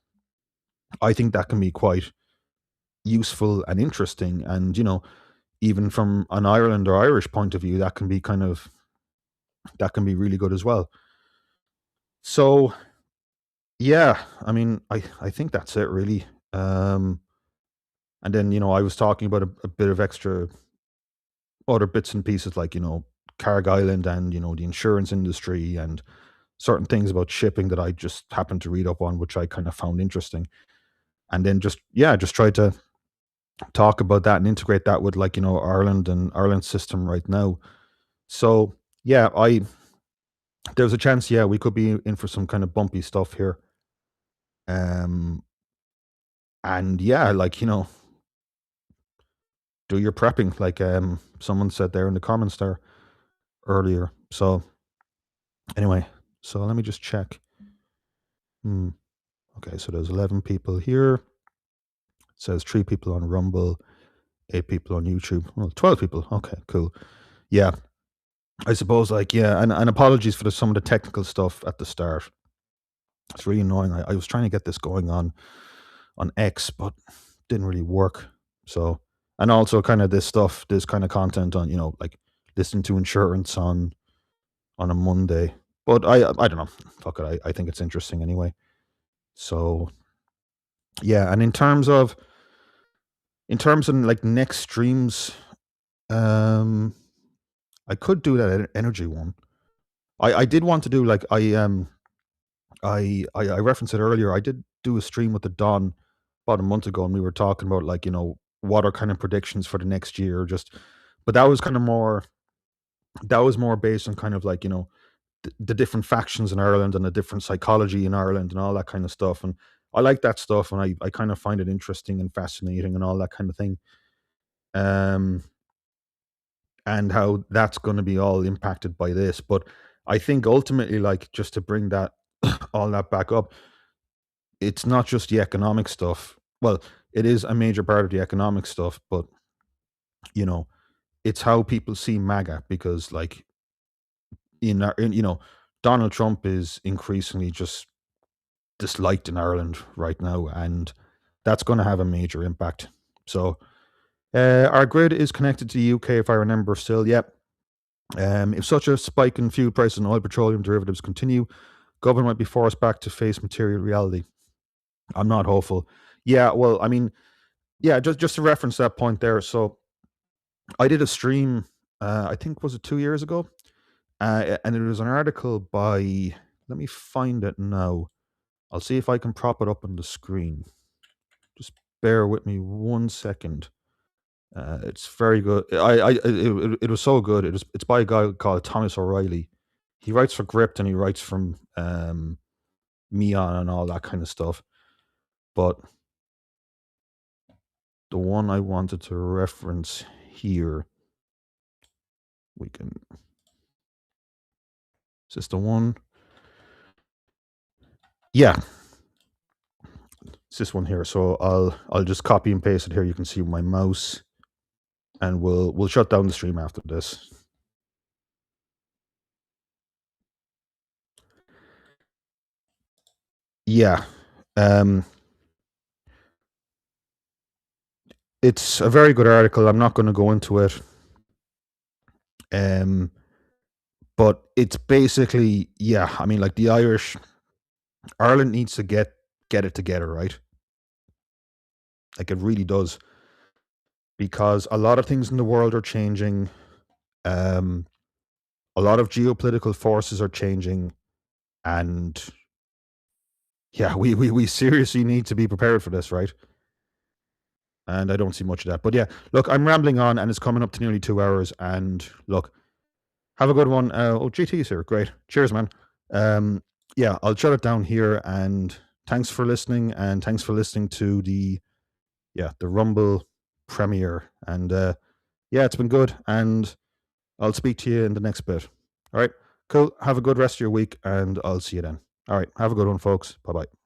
Speaker 1: I think that can be quite useful and interesting. And even from an Ireland or Irish point of view, that can be really good as well. So yeah, I mean, I think that's it really. And then I was talking about a bit of extra other bits and pieces, like Carg Island, and the insurance industry, and certain things about shipping that I just happened to read up on, which I kind of found interesting. And then just try to talk about that and integrate that with, like, Ireland and Ireland's system right now. So yeah, I there's a chance, yeah, we could be in for some kind of bumpy stuff here. Um and yeah, like, do your prepping, like someone said there in the comments there earlier. So anyway, so let me just check. Hmm. Okay, so there's 11 people here. It says 3 people on Rumble, 8 people on YouTube. Well, 12 people. Okay, cool. Yeah, I suppose, like, yeah, and apologies for some of the technical stuff at the start. It's really annoying. I was trying to get this going on X, but didn't really work. So, and also kind of this kind of content on, like listening to insurance on a Monday. But I don't know. Fuck it. I think it's interesting anyway. So yeah, and in terms of like next streams, um, I could do that energy one. I did want to do, like, I referenced it earlier. I did do a stream with the Don about a month ago, and we were talking about, like, what are kind of predictions for the next year. Just, but that was more based on kind of like the different factions in Ireland and the different psychology in Ireland and all that kind of stuff. And I like that stuff, and I kind of find it interesting and fascinating and all that kind of thing. Um, and how that's going to be all impacted by this. But I think ultimately, like, just to bring that all that back up, it's not just the economic stuff. Well, it is a major part of the economic stuff, but you know, it's how people see MAGA. Because, like, Donald Trump is increasingly just disliked in Ireland right now, and that's going to have a major impact. So, our grid is connected to the UK, if I remember still. Yep. If such a spike in fuel prices and oil petroleum derivatives continue, government might be forced back to face material reality. I'm not hopeful. Yeah, well, I mean, yeah, just to reference that point there. So I did a stream, I think, was it 2 years ago? And it was an article by, let me find it now. I'll see if I can prop it up on the screen. Just bear with me 1 second. It's very good. It was so good. It's by a guy called Thomas O'Reilly. He writes for Gript, and he writes from Meon and all that kind of stuff. But the one I wanted to reference here, we can. Is this the one? Yeah, it's this one here. So I'll just copy and paste it here. You can see my mouse, and we'll shut down the stream after this. Yeah. It's a very good article. I'm not going to go into it. But it's basically, yeah, I mean, like the Ireland needs to get it together, right? Like it really does, because a lot of things in the world are changing. Um, a lot of geopolitical forces are changing, and yeah, we seriously need to be prepared for this, right? And I don't see much of that. But yeah, look, I'm rambling on, and it's coming up to nearly 2 hours. And look, have a good one. Oh, GT's here. Great. Cheers, man. Yeah, I'll shut it down here. And thanks for listening. And thanks for listening to the Rumble premiere. And yeah, it's been good. And I'll speak to you in the next bit. All right. Cool. Have a good rest of your week, and I'll see you then. All right. Have a good one, folks. Bye bye.